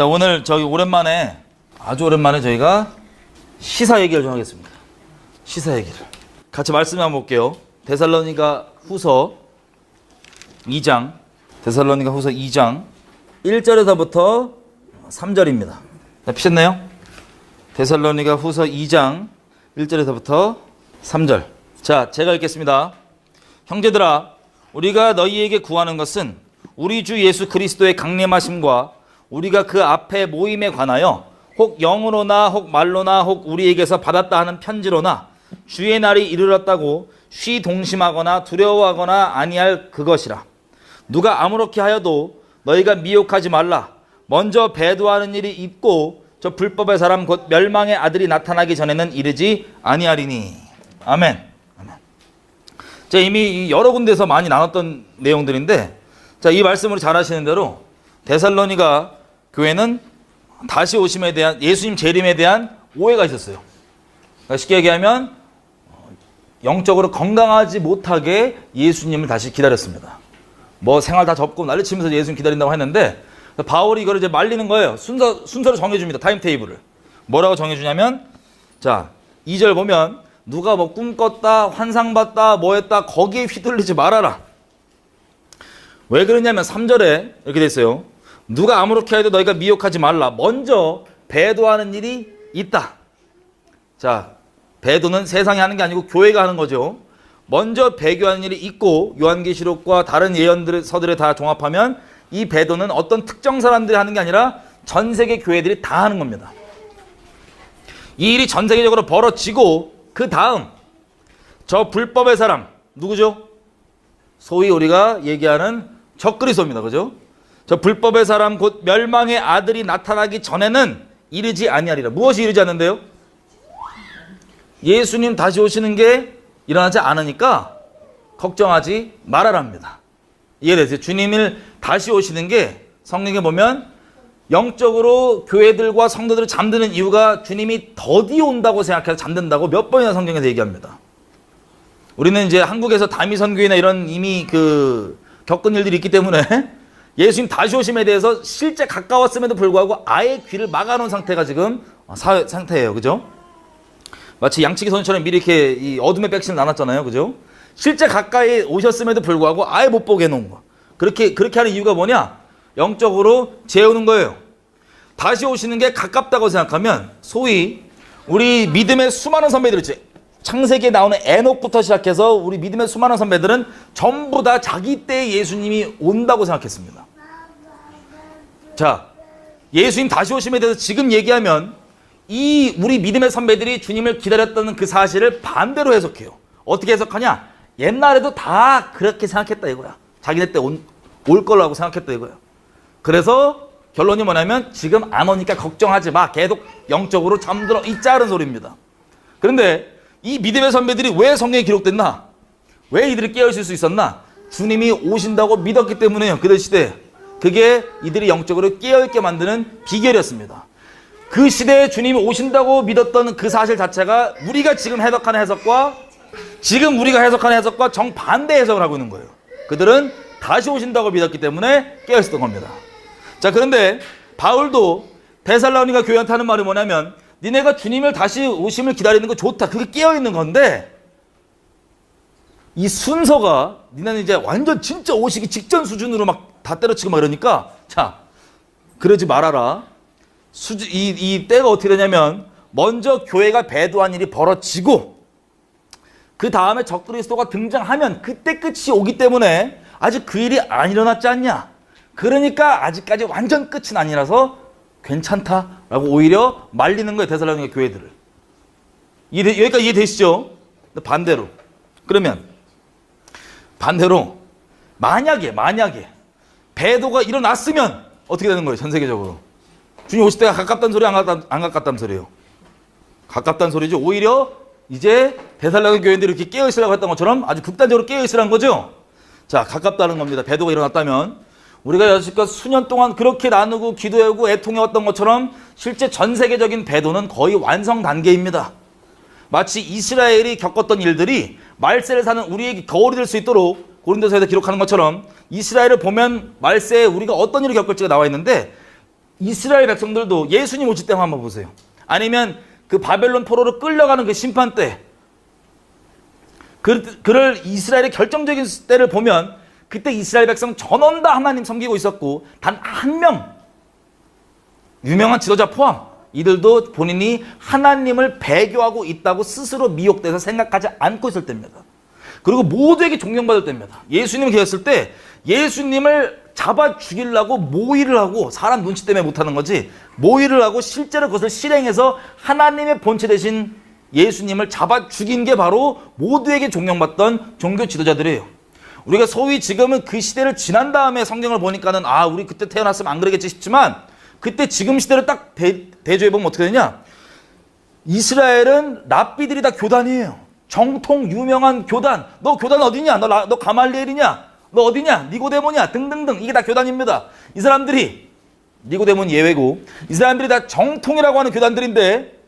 자, 오늘 저희 아주 오랜만에 저희가 시사 얘기를 좀 하겠습니다. 시사 얘기를. 같이 말씀 한번 볼게요. 데살로니가 후서 2장, 1절에서부터 3절입니다. 자, 피셨나요? 데살로니가 후서 2장 1절에서부터 3절. 자, 제가 읽겠습니다. 형제들아, 우리가 너희에게 구하는 것은 우리 주 예수 그리스도의 강림하심과 우리가 그 앞에 모임에 관하여 혹 영으로나 혹 말로나 혹 우리에게서 받았다 하는 편지로나 주의 날이 이르렀다고 동심하거나 두려워하거나 아니할 그것이라. 누가 아무렇게 하여도 너희가 미혹하지 말라. 먼저 배도하는 일이 있고 저 불법의 사람 곧 멸망의 아들이 나타나기 전에는 이르지 아니하리니. 아멘. 아멘. 자, 이미 여러 군데서 많이 나눴던 내용들인데, 자, 이 말씀을 잘 하시는 대로 데살로니가 교회는 다시 오심에 대한, 예수님 재림에 대한 오해가 있었어요. 그러니까 쉽게 얘기하면 영적으로 건강하지 못하게 예수님을 다시 기다렸습니다. 뭐 생활 다 접고 난리치면서 예수님 기다린다고 했는데, 바울이 이걸 이제 말리는 거예요. 순서를 정해줍니다. 타임테이블을. 뭐라고 정해주냐면, 자, 2절 보면 누가 뭐 꿈꿨다, 환상봤다, 뭐 했다, 거기에 휘둘리지 말아라. 왜 그러냐면 3절에 이렇게 돼 있어요. 누가 아무렇게 해도 너희가 미혹하지 말라. 먼저 배도하는 일이 있다. 자, 배도는 세상이 하는 게 아니고 교회가 하는 거죠. 먼저 배교하는 일이 있고, 요한계시록과 다른 예언서들을 다 종합하면 이 배도는 어떤 특정 사람들이 하는 게 아니라 전 세계 교회들이 다 하는 겁니다. 이 일이 전 세계적으로 벌어지고 그 다음 저 불법의 사람 누구죠? 소위 우리가 얘기하는 적그리스도입니다. 그죠? 저 불법의 사람 곧 멸망의 아들이 나타나기 전에는 이르지 아니하리라. 무엇이 이르지 않는데요? 예수님 다시 오시는 게 일어나지 않으니까 걱정하지 말아랍니다. 이해되세요? 주님을 다시 오시는 게 성경에 보면 영적으로 교회들과 성도들을 잠드는 이유가 주님이 더디 온다고 생각해서 잠든다고 몇 번이나 성경에서 얘기합니다. 우리는 이제 한국에서 다미선교회나 이런 이미 겪은 일들이 있기 때문에 예수님 다시 오심에 대해서 실제 가까웠음에도 불구하고 아예 귀를 막아놓은 상태가 지금 상태예요. 그죠? 마치 양치기 선수처럼 미리 이렇게 이 어둠의 백신을 나눴잖아요. 그죠? 실제 가까이 오셨음에도 불구하고 아예 못 보게 해놓은 거. 그렇게 하는 이유가 뭐냐? 영적으로 재우는 거예요. 다시 오시는 게 가깝다고 생각하면 소위 우리 믿음의 수많은 선배들 있지. 창세기에 나오는 에녹부터 시작해서 우리 믿음의 수많은 선배들은 전부 다 자기 때에 예수님이 온다고 생각했습니다. 자, 예수님 다시 오심에 대해서 지금 얘기하면 이 우리 믿음의 선배들이 주님을 기다렸다는 그 사실을 반대로 해석해요. 어떻게 해석하냐? 옛날에도 다 그렇게 생각했다 이거야. 자기네 때 올 거라고 생각했다 이거야. 그래서 결론이 뭐냐면 지금 안 오니까 걱정하지 마. 계속 영적으로 잠들어 있자는 소리입니다. 그런데 이 믿음의 선배들이 왜 성경에 기록됐나? 왜 이들이 깨어있을 수 있었나? 주님이 오신다고 믿었기 때문에요. 그들 시대에. 그게 이들이 영적으로 깨어있게 만드는 비결이었습니다. 그 시대에 주님이 오신다고 믿었던 그 사실 자체가 우리가 지금 해석하는 해석과 정반대 해석을 하고 있는 거예요. 그들은 다시 오신다고 믿었기 때문에 깨어있었던 겁니다. 자, 그런데 바울도 데살로니가 교회한테 하는 말이 뭐냐면 니네가 주님을 다시 오심을 기다리는 거 좋다. 그게 깨어있는 건데 이 순서가 니네는 이제 완전 진짜 오시기 직전 수준으로 막 다 때려치고 막 이러니까 자, 그러지 말아라. 이 때가 어떻게 되냐면 먼저 교회가 배도한 일이 벌어지고 그 다음에 적그리스도가 등장하면 그때 끝이 오기 때문에 아직 그 일이 안 일어났지 않냐. 그러니까 아직까지 완전 끝은 아니라서 괜찮다라고 오히려 말리는 거예요. 데살로니가 교회들을. 여기까지 이해되시죠? 반대로. 그러면 반대로 만약에 배도가 일어났으면 어떻게 되는 거예요? 전 세계적으로. 주님 오실 때가 가깝다는 소리 안 가깝다는 소리예요? 가깝다는 소리죠. 오히려 이제 데살로니가 교회들이 이렇게 깨어있으라고 했던 것처럼 아주 극단적으로 깨어있으라는 거죠. 자, 가깝다는 겁니다. 배도가 일어났다면 우리가 여태껏 수년 동안 그렇게 나누고 기도하고 애통해왔던 것처럼 실제 전 세계적인 배도는 거의 완성 단계입니다. 마치 이스라엘이 겪었던 일들이 말세를 사는 우리에게 거울이 될 수 있도록 고린도서에서 기록하는 것처럼 이스라엘을 보면 말세에 우리가 어떤 일을 겪을지가 나와 있는데 이스라엘 백성들도 예수님 오실 때만 한번 보세요. 아니면 그 바벨론 포로로 끌려가는 그 심판 때, 그를 이스라엘의 결정적인 때를 보면 그때 이스라엘 백성 전원 다 하나님 섬기고 있었고, 단 한 명, 유명한 지도자 포함, 이들도 본인이 하나님을 배교하고 있다고 스스로 미혹돼서 생각하지 않고 있을 때입니다. 그리고 모두에게 존경받을 때입니다. 예수님이 계셨을 때 예수님을 잡아 죽이려고 모의를 하고, 사람 눈치 때문에 못하는 거지, 모의를 하고 실제로 그것을 실행해서 하나님의 본체 대신 예수님을 잡아 죽인 게 바로 모두에게 존경받던 종교 지도자들이에요. 우리가 소위 지금은 그 시대를 지난 다음에 성경을 보니까는 아, 우리 그때 태어났으면 안 그러겠지 싶지만, 그때 지금 시대를 딱 대조해보면 어떻게 되냐, 이스라엘은 랍비들이 다 교단이에요. 정통 유명한 교단. 너 교단 어디냐? 너 가말리엘이냐? 너 어디냐? 니고데모냐? 등등등. 이게 다 교단입니다. 이 사람들이, 니고데모는 예외고, 이 사람들이 다 정통이라고 하는 교단들인데,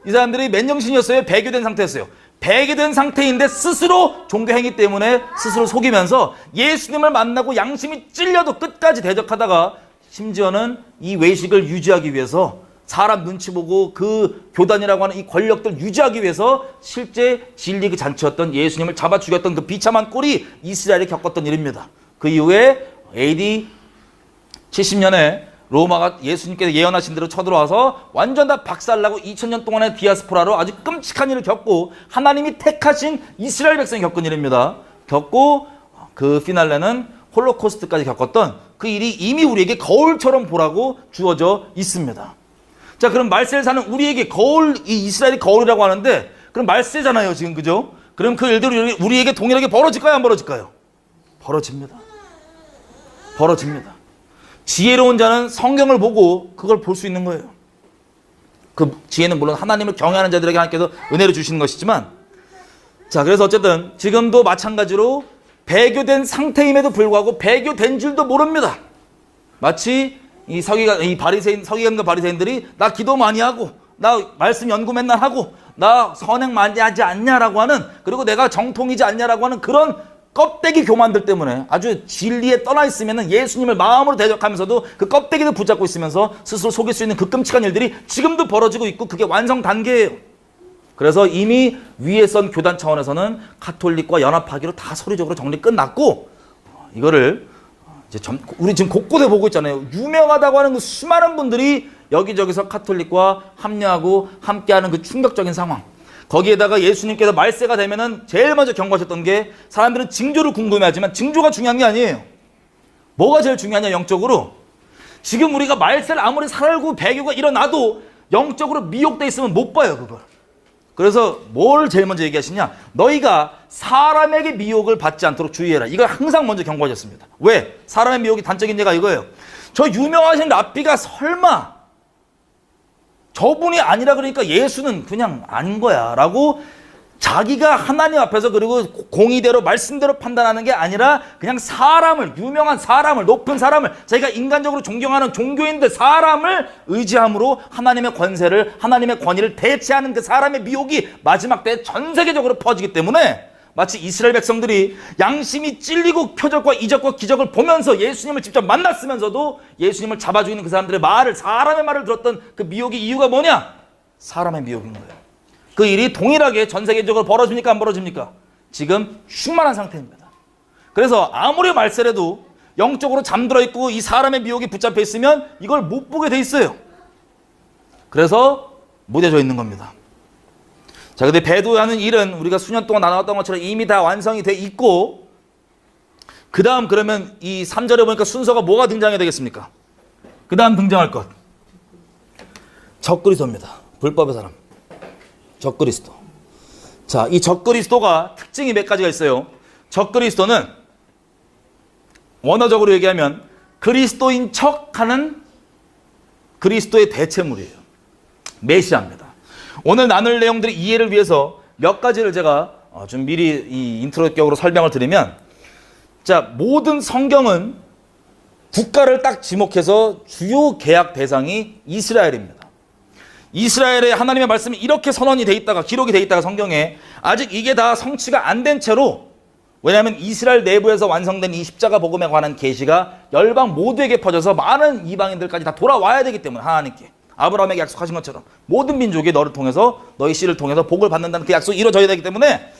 이 사람들이 맨정신이었어요? 배교된 상태였어요. 배교된 상태인데 스스로 종교 행위 때문에 스스로 속이면서 예수님을 만나고 양심이 찔려도 끝까지 대적하다가, 심지어는 이 외식을 유지하기 위해서, 사람 눈치 보고 그 교단이라고 하는 이 권력들 유지하기 위해서 실제 진리 그 잔치였던 예수님을 잡아 죽였던 그 비참한 꼴이 이스라엘이 겪었던 일입니다. 그 이후에 AD 70년에 로마가 예수님께서 예언하신 대로 쳐들어와서 완전 다 박살나고 2000년 동안의 디아스포라로 아주 끔찍한 일을 겪고, 하나님이 택하신 이스라엘 백성이 겪은 일입니다. 겪고 그 피날레는 홀로코스트까지 겪었던 그 일이 이미 우리에게 거울처럼 보라고 주어져 있습니다. 자, 그럼 말세를 사는 우리에게 거울, 이 이스라엘이 거울이라고 하는데, 그럼 말세잖아요 지금, 그죠? 그럼 그 일들이 우리에게 동일하게 벌어질까요, 안 벌어질까요? 벌어집니다. 벌어집니다. 지혜로운 자는 성경을 보고 그걸 볼 수 있는 거예요. 그 지혜는 물론 하나님을 경외하는 자들에게 하나님께서 은혜를 주시는 것이지만, 자, 그래서 어쨌든 지금도 마찬가지로 배교된 상태임에도 불구하고 배교된 줄도 모릅니다. 마치 이 서기관과 바리새인들이 나 기도 많이 하고, 나 말씀 연구 맨날 하고, 나 선행 많이 하지 않냐라고 하는, 그리고 내가 정통이지 않냐라고 하는 그런 껍데기 교만들 때문에 아주 진리에 떠나 있으면 예수님을 마음으로 대적하면서도 그 껍데기를 붙잡고 있으면서 스스로 속일 수 있는 그 끔찍한 일들이 지금도 벌어지고 있고, 그게 완성 단계예요. 그래서 이미 위에 선 교단 차원에서는 가톨릭과 연합하기로 다 서류적으로 정리 끝났고, 이거를 이제 우리 지금 곳곳에 보고 있잖아요. 유명하다고 하는 그 수많은 분들이 여기저기서 가톨릭과 합류하고 함께하는 그 충격적인 상황. 거기에다가 예수님께서 말세가 되면은 제일 먼저 경고하셨던 게, 사람들은 징조를 궁금해하지만 징조가 중요한 게 아니에요. 뭐가 제일 중요하냐, 영적으로. 지금 우리가 말세를 아무리 살고 배교가 일어나도 영적으로 미혹돼 있으면 못 봐요, 그걸. 그래서 뭘 제일 먼저 얘기하시냐, 너희가 사람에게 미혹을 받지 않도록 주의해라. 이걸 항상 먼저 경고하셨습니다. 왜? 사람의 미혹이 단적인 예가 이거예요. 저 유명하신 랍비가 설마 저분이 아니라 그러니까 예수는 그냥 아닌 거야 라고 자기가 하나님 앞에서, 그리고 공의대로 말씀대로 판단하는 게 아니라 그냥 사람을, 유명한 사람을, 높은 사람을, 자기가 인간적으로 존경하는 종교인들 사람을 의지함으로 하나님의 권세를, 하나님의 권위를 대체하는 그 사람의 미혹이 마지막 때에 전 세계적으로 퍼지기 때문에, 마치 이스라엘 백성들이 양심이 찔리고 표적과 이적과 기적을 보면서 예수님을 직접 만났으면서도 예수님을 잡아 죽이는 그 사람들의 말을, 사람의 말을 들었던 그 미혹의 이유가 뭐냐? 사람의 미혹인 거예요. 그 일이 동일하게 전 세계적으로 벌어집니까, 안 벌어집니까? 지금 충만한 상태입니다. 그래서 아무리 말세라도 영적으로 잠들어 있고 이 사람의 미혹이 붙잡혀 있으면 이걸 못 보게 돼 있어요. 그래서 무뎌져 있는 겁니다. 자, 근데 배도하는 일은 우리가 수년 동안 나눠왔던 것처럼 이미 다 완성이 돼 있고, 그 다음 그러면 이 3절에 보니까 순서가 뭐가 등장해야 되겠습니까? 그 다음 등장할 것, 적그리스도입니다. 불법의 사람, 적그리스도. 자, 이 적그리스도가 특징이 몇 가지가 있어요. 적그리스도는 원어적으로 얘기하면 그리스도인 척하는 그리스도의 대체물이에요. 메시아입니다. 오늘 나눌 내용들의 이해를 위해서 몇 가지를 제가 좀 미리 이 인트로격으로 설명을 드리면, 자, 모든 성경은 국가를 딱 지목해서 주요 계약 대상이 이스라엘입니다. 이스라엘의 하나님의 말씀이 이렇게 선언이 돼 있다가, 기록이 돼 있다가 성경에 아직 이게 다 성취가 안 된 채로 왜냐하면 이스라엘 내부에서 완성된 이 십자가 복음에 관한 계시가 열방 모두에게 퍼져서 많은 이방인들까지 다 돌아와야 되기 때문에 하나님께 아브라함에게 약속하신 것처럼 모든 민족이 너를 통해서 너희 씨를 통해서 복을 받는다는 그 약속이 이루어져야 되기 때문에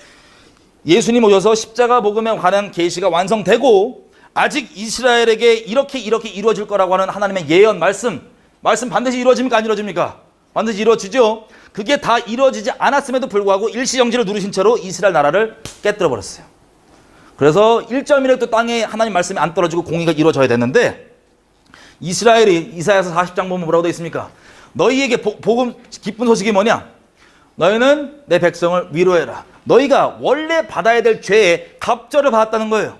예수님 오셔서 십자가 복음에 관한 계시가 완성되고 아직 이스라엘에게 이렇게 이루어질 거라고 하는 하나님의 예언 말씀 반드시 이루어집니까? 안 이루어집니까? 반드시 이루어지죠. 그게 다 이루어지지 않았음에도 불구하고 일시정지를 누르신 채로 이스라엘 나라를 깨뜨려 버렸어요. 그래서 1.1획도 땅에 하나님 말씀이 안 떨어지고 공의가 이루어져야 됐는데 이스라엘이 이사야서 40장 보면 뭐라고 되어 있습니까? 너희에게 복음 기쁜 소식이 뭐냐? 너희는 내 백성을 위로해라. 너희가 원래 받아야 될 죄에 갑절을 받았다는 거예요.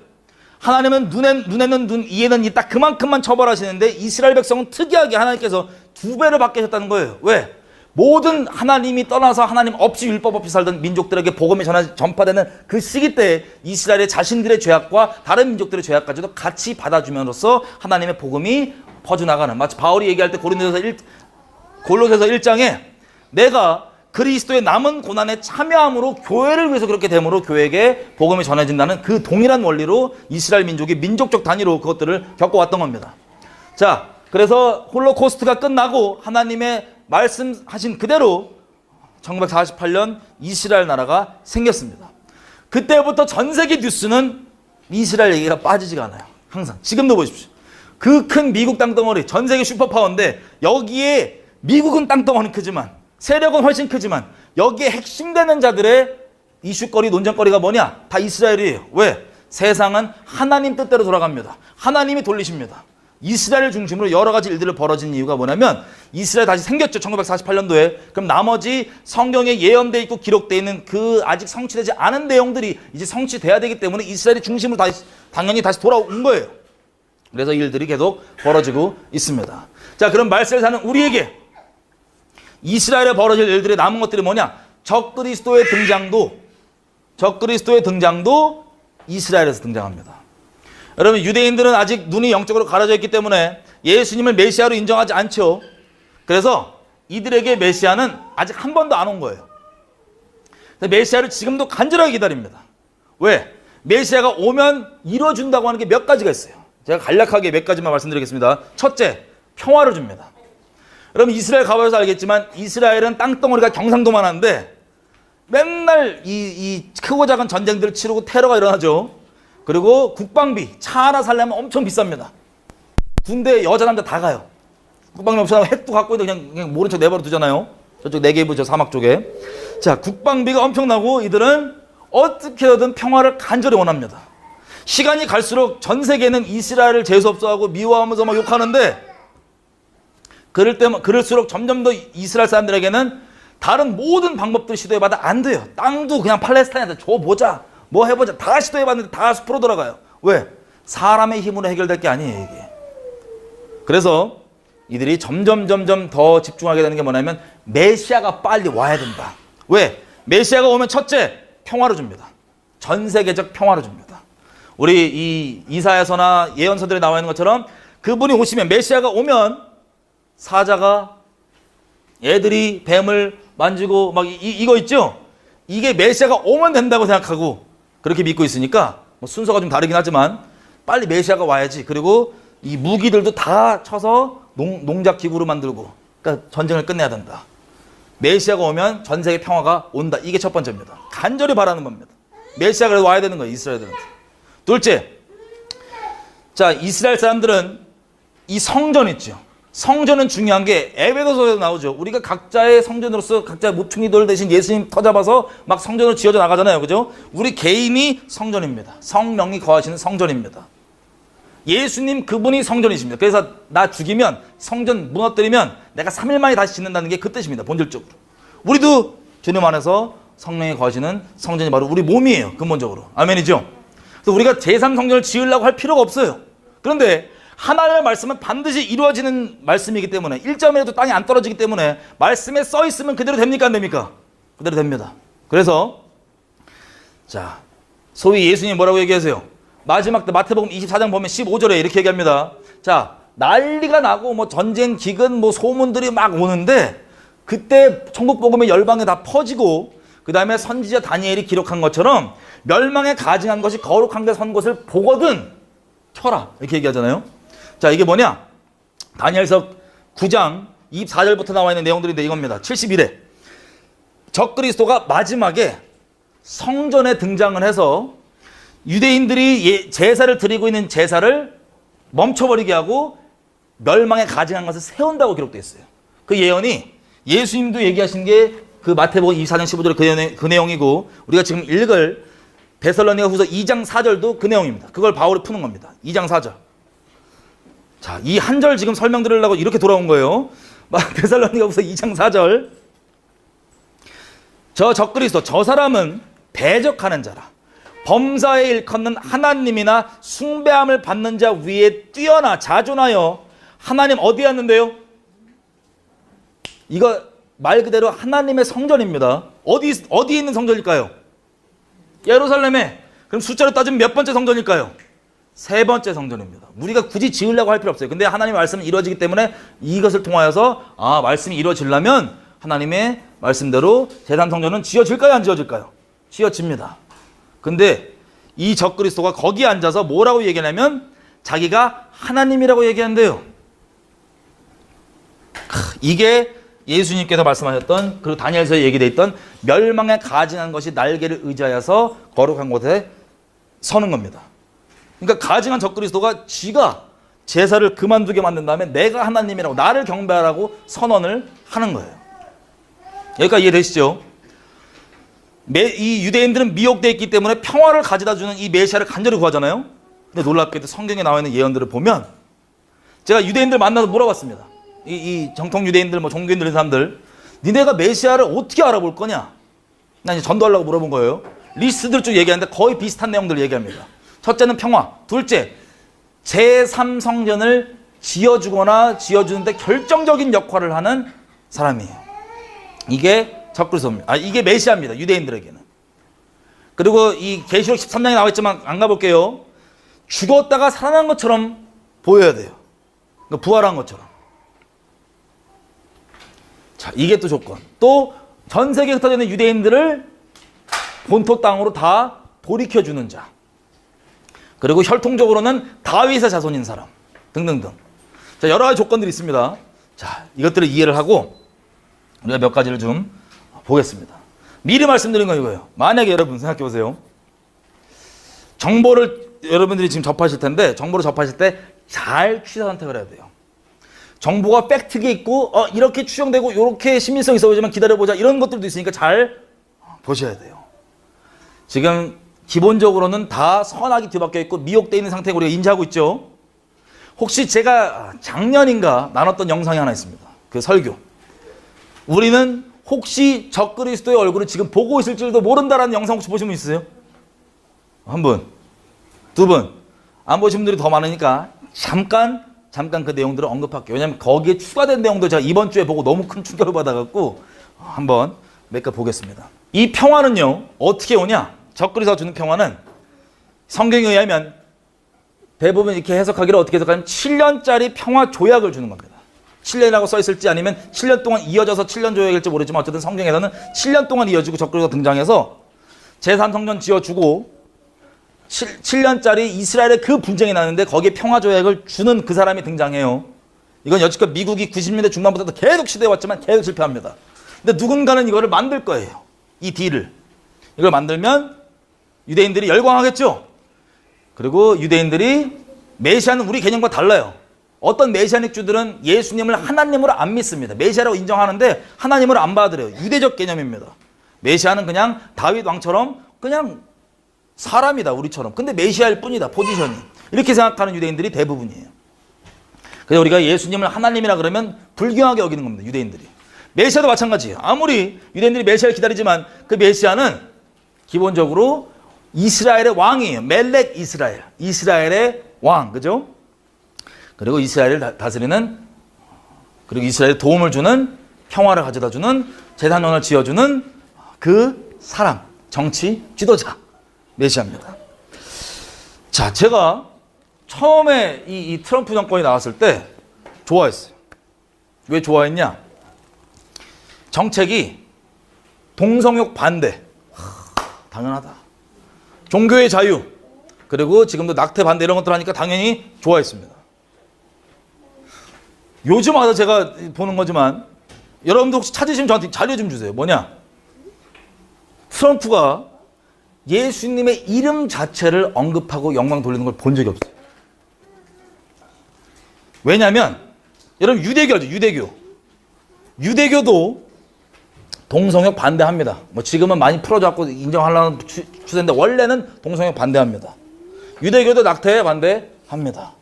하나님은 눈에는 눈, 이에는 이 딱 그만큼만 처벌하시는데 이스라엘 백성은 특이하게 하나님께서 2배를 받게 하셨다는 거예요. 왜? 모든 하나님이 떠나서 하나님 없이 율법 없이 살던 민족들에게 복음이 전파되는 그 시기 때 이스라엘의 자신들의 죄악과 다른 민족들의 죄악까지도 같이 받아줌으로써 하나님의 복음이 퍼져나가는, 마치 바울이 얘기할 때 골로새서 1장에 내가 그리스도의 남은 고난에 참여함으로 교회를 위해서 그렇게 됨으로 교회에게 복음이 전해진다는 그 동일한 원리로 이스라엘 민족이 민족적 단위로 그것들을 겪어왔던 겁니다. 자, 그래서 홀로코스트가 끝나고 하나님의 말씀하신 그대로 1948년 이스라엘 나라가 생겼습니다. 그때부터 전 세계 뉴스는 이스라엘 얘기가 빠지지가 않아요. 항상. 지금도 보십시오. 그 큰 미국 땅덩어리, 전 세계 슈퍼파워인데 여기에 미국은 땅덩어리는 크지만 세력은 훨씬 크지만 여기에 핵심되는 자들의 이슈거리, 논쟁거리가 뭐냐? 다 이스라엘이에요. 왜? 세상은 하나님 뜻대로 돌아갑니다. 하나님이 돌리십니다. 이스라엘 중심으로 여러 가지 일들을 벌어진 이유가 뭐냐면 이스라엘 다시 생겼죠. 1948년도에. 그럼 나머지 성경에 예언되어 있고 기록되어 있는 그 아직 성취되지 않은 내용들이 이제 성취돼야 되기 때문에 이스라엘이 중심으로 당연히 다시 돌아온 거예요. 그래서 일들이 계속 벌어지고 있습니다. 자, 그럼 말세를 사는 우리에게 이스라엘에 벌어질 일들의 남은 것들이 뭐냐? 적그리스도의 등장도 이스라엘에서 등장합니다. 여러분, 유대인들은 아직 눈이 영적으로 가려져 있기 때문에 예수님을 메시아로 인정하지 않죠. 그래서 이들에게 메시아는 아직 한 번도 안 온 거예요. 메시아를 지금도 간절하게 기다립니다. 왜? 메시아가 오면 이루어준다고 하는 게 몇 가지가 있어요. 제가 간략하게 몇 가지만 말씀드리겠습니다. 첫째, 평화를 줍니다. 여러분, 이스라엘 가봐서 알겠지만 이스라엘은 땅덩어리가 경상도만 한데 맨날 이 크고 작은 전쟁들을 치르고 테러가 일어나죠. 그리고 국방비, 차 하나 살려면 엄청 비쌉니다. 군대 여자 남자 다 가요. 국방비 없어서 핵도 갖고 있는데 그냥 모른 척 내버려 두잖아요. 저쪽 네게이브 저 사막 쪽에. 자, 국방비가 엄청나고 이들은 어떻게든 평화를 간절히 원합니다. 시간이 갈수록 전 세계는 이스라엘을 재수없어하고 미워하면서 막 욕하는데 그럴수록 점점 더 이스라엘 사람들에게는 다른 모든 방법들을 시도해봐도 안 돼요. 땅도 그냥 팔레스타인한테 줘보자. 뭐 해보자. 다 시도해봤는데 다 숲으로 돌아가요. 왜? 사람의 힘으로 해결될 게 아니에요, 이게. 그래서 이들이 점점 더 집중하게 되는 게 뭐냐면 메시아가 빨리 와야 된다. 왜? 메시아가 오면 첫째, 평화를 줍니다. 전 세계적 평화를 줍니다. 우리 이 이사야서나 예언서들에 나와 있는 것처럼 그분이 오시면, 메시아가 오면 사자가 애들이 뱀을 만지고 막 이거 있죠? 이게 메시아가 오면 된다고 생각하고 그렇게 믿고 있으니까 뭐 순서가 좀 다르긴 하지만 빨리 메시아가 와야지. 그리고 이 무기들도 다 쳐서 농작 기구로 만들고, 그러니까 전쟁을 끝내야 된다. 메시아가 오면 전 세계 평화가 온다. 이게 첫 번째입니다. 간절히 바라는 겁니다. 메시아가 와야 되는 거예요, 이스라엘들한테. 둘째, 자, 이스라엘 사람들은 이 성전 있죠. 성전은 중요한 게 에베소서에도 나오죠. 우리가 각자의 성전으로서 각자의 모퉁이돌 대신 예수님 터잡아서 막 성전을 지어져 나가잖아요. 그죠? 우리 개인이 성전입니다. 성령이 거하시는 성전입니다. 예수님 그분이 성전이십니다. 그래서 나 죽이면, 성전 무너뜨리면 내가 3일 만에 다시 짓는다는 게 그 뜻입니다. 본질적으로. 우리도 주님 안에서 성령이 거하시는 성전이 바로 우리 몸이에요. 근본적으로. 아멘이죠? 그래서 우리가 제3성전을 지으려고 할 필요가 없어요. 그런데 하나님의 말씀은 반드시 이루어지는 말씀이기 때문에 1점이라도 땅에 안 떨어지기 때문에 말씀에 써 있으면 그대로 됩니까? 안 됩니까? 그대로 됩니다. 그래서 자, 소위 예수님이 뭐라고 얘기하세요? 마지막 때 마태복음 24장 보면 15절에 이렇게 얘기합니다. 자, 난리가 나고 뭐 전쟁, 기근, 뭐 소문들이 막 오는데 그때 천국 복음의 열방에 다 퍼지고 그 다음에 선지자 다니엘이 기록한 것처럼 멸망에 가증한 것이 거룩한 데 선 것을 보거든 켜라 이렇게 얘기하잖아요. 자, 이게 뭐냐? 다니엘서 9장 24절부터 나와 있는 내용들인데 이겁니다. 71회 적그리스도가 마지막에 성전에 등장을 해서 유대인들이 제사를 드리고 있는 제사를 멈춰버리게 하고 멸망에 가증한 것을 세운다고 기록되어 있어요. 그 예언이 예수님도 얘기하신 게 그 마태복음 24장 15절 그 내용이고, 우리가 지금 읽을 데살로니가 후서 2장 4절도 그 내용입니다. 그걸 바울이 푸는 겁니다. 2장 4절. 자, 이 한 절 지금 설명드리려고 이렇게 돌아온 거예요. 데살로니가 후서 2장 4절. 저 적그리스도, 저 사람은 대적하는 자라. 범사에 일컫는 하나님이나 숭배함을 받는 자 위에 뛰어나 자존하여 하나님 어디에 왔는데요? 이거 말 그대로 하나님의 성전입니다. 어디에 있는 성전일까요? 예루살렘에. 그럼 숫자로 따지면 몇 번째 성전일까요? 세 번째 성전입니다. 우리가 굳이 지으려고 할 필요 없어요. 근데 하나님의 말씀은 이루어지기 때문에 이것을 통하여서 말씀이 이루어지려면 하나님의 말씀대로 제단 성전은 지어질까요? 안 지어질까요? 지어집니다. 근데 이 적그리스도가 거기에 앉아서 뭐라고 얘기하냐면 자기가 하나님이라고 얘기한대요. 이게 예수님께서 말씀하셨던, 그리고 다니엘서에 얘기되어 있던 멸망에 가증한 것이 날개를 의지하여서 거룩한 곳에 서는 겁니다. 그러니까 가증한 적그리스도가 지가 제사를 그만두게 만든 다음에 내가 하나님이라고 나를 경배하라고 선언을 하는 거예요. 여기까지 이해되시죠? 이 유대인들은 미혹되어 있기 때문에 평화를 가져다주는 이 메시아를 간절히 구하잖아요. 근데 놀랍게도 성경에 나와 있는 예언들을 보면, 제가 유대인들 만나서 물어봤습니다. 이 정통 유대인들, 종교인들, 사람들, 니네가 메시아를 어떻게 알아볼 거냐? 나 이제 전도하려고 물어본 거예요. 리스트들 쭉 얘기하는데 거의 비슷한 내용들을 얘기합니다. 첫째는 평화, 둘째 제3성전을 지어주거나 지어주는데 결정적인 역할을 하는 사람이에요. 이게 적그리스도입니다. 이게 메시아입니다. 유대인들에게는. 그리고 이 계시록 13장에 나와 있지만 안 가볼게요. 죽었다가 살아난 것처럼 보여야 돼요. 그러니까 부활한 것처럼. 자, 이게 또 조건. 또 전 세계에 흩어져 있는 유대인들을 본토 땅으로 다 돌이켜주는 자. 그리고 혈통적으로는 다윗의 자손인 사람 등등등. 자, 여러 가지 조건들이 있습니다. 자, 이것들을 이해를 하고 우리가 몇 가지를 좀 보겠습니다. 미리 말씀드린 건 이거예요. 만약에 여러분 생각해 보세요. 정보를 여러분들이 지금 접하실 텐데, 정보를 접하실 때 잘 취사 선택을 해야 돼요. 정보가 팩트가 있고 이렇게 추정되고 이렇게 신빙성 있어 보이지만 기다려보자 이런 것들도 있으니까 잘 보셔야 돼요. 지금 기본적으로는 다 선악이 뒤바뀌어 있고 미혹되어 있는 상태가 우리가 인지하고 있죠. 혹시 제가 작년인가 나눴던 영상이 하나 있습니다. 그 설교. 우리는 혹시 적그리스도의 얼굴을 지금 보고 있을 줄도 모른다라는 영상 혹시 보신 분 있으세요? 한 분, 두 분. 안 보신 분들이 더 많으니까 잠깐 그 내용들을 언급할게요. 왜냐하면 거기에 추가된 내용도 제가 이번 주에 보고 너무 큰 충격을 받아갖고 한번 몇 개 보겠습니다. 이 평화는요, 어떻게 오냐? 적그리스도가 주는 평화는 성경에 의하면 대부분 이렇게 해석하기를 어떻게 해석하냐면 7년짜리 평화 조약을 주는 겁니다. 7년이라고 써있을지 아니면 7년 동안 이어져서 7년 조약일지 모르지만 어쨌든 성경에서는 7년 동안 이어지고 적그리스도가 등장해서 제3성전 지어주고 7년짜리 이스라엘의 그 분쟁이 나는데 거기에 평화조약을 주는 그 사람이 등장해요. 이건 여지껏 미국이 90년대 중반부터 계속 시도해왔지만 계속 실패합니다. 근데 누군가는 이거를 만들 거예요. 이 딜을. 이걸 만들면 유대인들이 열광하겠죠. 그리고 유대인들이 메시아는 우리 개념과 달라요. 어떤 메시아닉 주들은 예수님을 하나님으로 안 믿습니다. 메시아라고 인정하는데 하나님으로 안 받아들여요. 유대적 개념입니다. 메시아는 그냥 다윗 왕처럼 그냥 사람이다, 우리처럼. 근데 메시아일 뿐이다, 포지션이. 이렇게 생각하는 유대인들이 대부분이에요. 그래서 우리가 예수님을 하나님이라 그러면 불경하게 여기는 겁니다, 유대인들이. 메시아도 마찬가지예요. 아무리 유대인들이 메시아를 기다리지만 그 메시아는 기본적으로 이스라엘의 왕이에요. 멜렉 이스라엘. 이스라엘의 왕, 그죠? 그리고 이스라엘을 다스리는, 그리고 이스라엘에 도움을 주는, 평화를 가져다 주는, 제단원을 지어주는 그 사람, 정치 지도자. 메시아입니다. 자, 제가 처음에 이 트럼프 정권이 나왔을 때 좋아했어요. 왜 좋아했냐? 정책이 동성욕 반대. 당연하다. 종교의 자유. 그리고 지금도 낙태 반대 이런 것들 하니까 당연히 좋아했습니다. 요즘 와서 제가 보는 거지만 여러분도 혹시 찾으시면 저한테 자료 좀 주세요. 뭐냐? 트럼프가 예수님의 이름 자체를 언급하고 영광 돌리는 걸 본 적이 없어요. 왜냐하면 여러분 유대교 알죠? 유대교도 동성욕 반대합니다. 뭐 지금은 많이 풀어져갖고 인정하려는 추세인데 원래는 동성욕 반대합니다. 유대교도 낙태 반대합니다.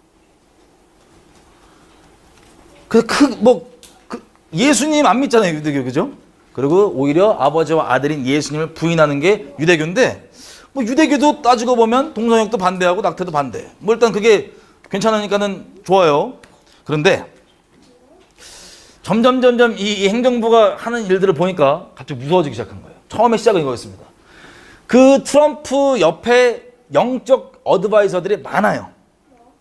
예수님 안 믿잖아요, 유대교, 그죠? 그리고 오히려 아버지와 아들인 예수님을 부인하는 게 유대교인데, 뭐 유대교도 따지고 보면 동성욕도 반대하고 낙태도 반대. 뭐 일단 그게 괜찮으니까는 좋아요. 그런데 점점 이 행정부가 하는 일들을 보니까 갑자기 무서워지기 시작한 거예요. 처음에 시작은 이거였습니다. 그 트럼프 옆에 영적 어드바이저들이 많아요.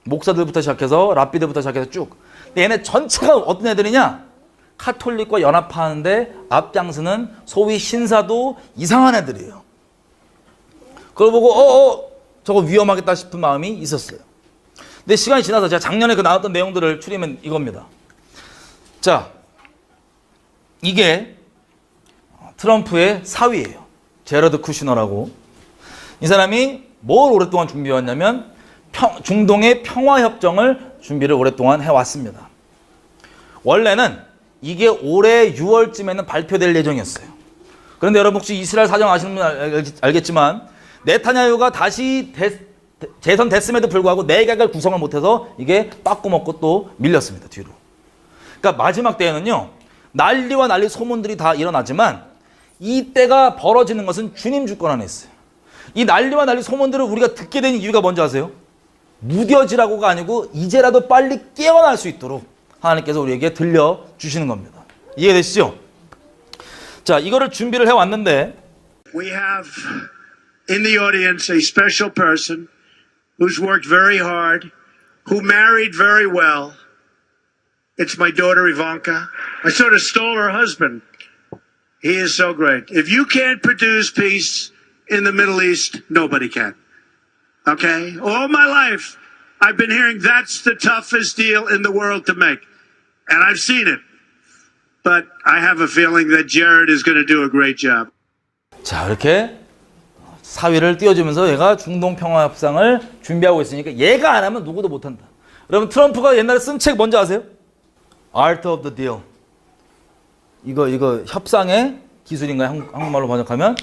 목사들부터 시작해서 랍비들부터 시작해서 쭉. 근데 얘네 전체가 어떤 애들이냐? 카톨릭과 연합하는데 앞장서는 소위 신사도 이상한 애들이에요. 그걸 보고 저거 위험하겠다 싶은 마음이 있었어요. 근데 시간이 지나서 제가 작년에 그 나왔던 내용들을 추리면 이겁니다. 자, 이게 트럼프의 사위예요. 제러드 쿠시너라고. 이 사람이 뭘 오랫동안 준비해왔냐면 중동의 평화협정을 준비를 오랫동안 해왔습니다. 원래는 이게 올해 6월쯤에는 발표될 예정이었어요. 그런데 여러분 혹시 이스라엘 사정 아시는 분 알겠지만 네타냐후가 다시 재선됐음에도 불구하고 내각을 구성을 못해서 이게 빠꾸먹고 또 밀렸습니다. 뒤로. 그러니까 마지막 때에는요. 난리와 난리 소문들이 다 일어나지만 이때가 벌어지는 것은 주님 주권 안에 있어요. 이 난리와 난리 소문들을 우리가 듣게 된 이유가 뭔지 아세요? 무뎌지라고가 아니고 이제라도 빨리 깨어날 수 있도록 하나님께서 우리에게 들려주시는 겁니다. 이해되시죠? 자, 이거를 준비를 해왔는데 We have in the audience a special person who's worked very hard, who married very well. It's my daughter Ivanka. I sort of stole her husband. He is so great. If you can't produce peace in the Middle East, nobody can. Okay? All my life, I've been hearing that's the toughest deal in the world to make. And I've seen it. But I have a feeling that Jared is going to do a great job. 자, 이렇게 사위를 띄워주면서 얘가 중동 평화협상을 준비하고 있으니까 얘가 안 하면 누구도 못한다. 여러분 트럼프가 옛날에 쓴 책 뭔지 아세요? Art of the Deal. 이거 협상의 기술인가요? 한국말로 번역하면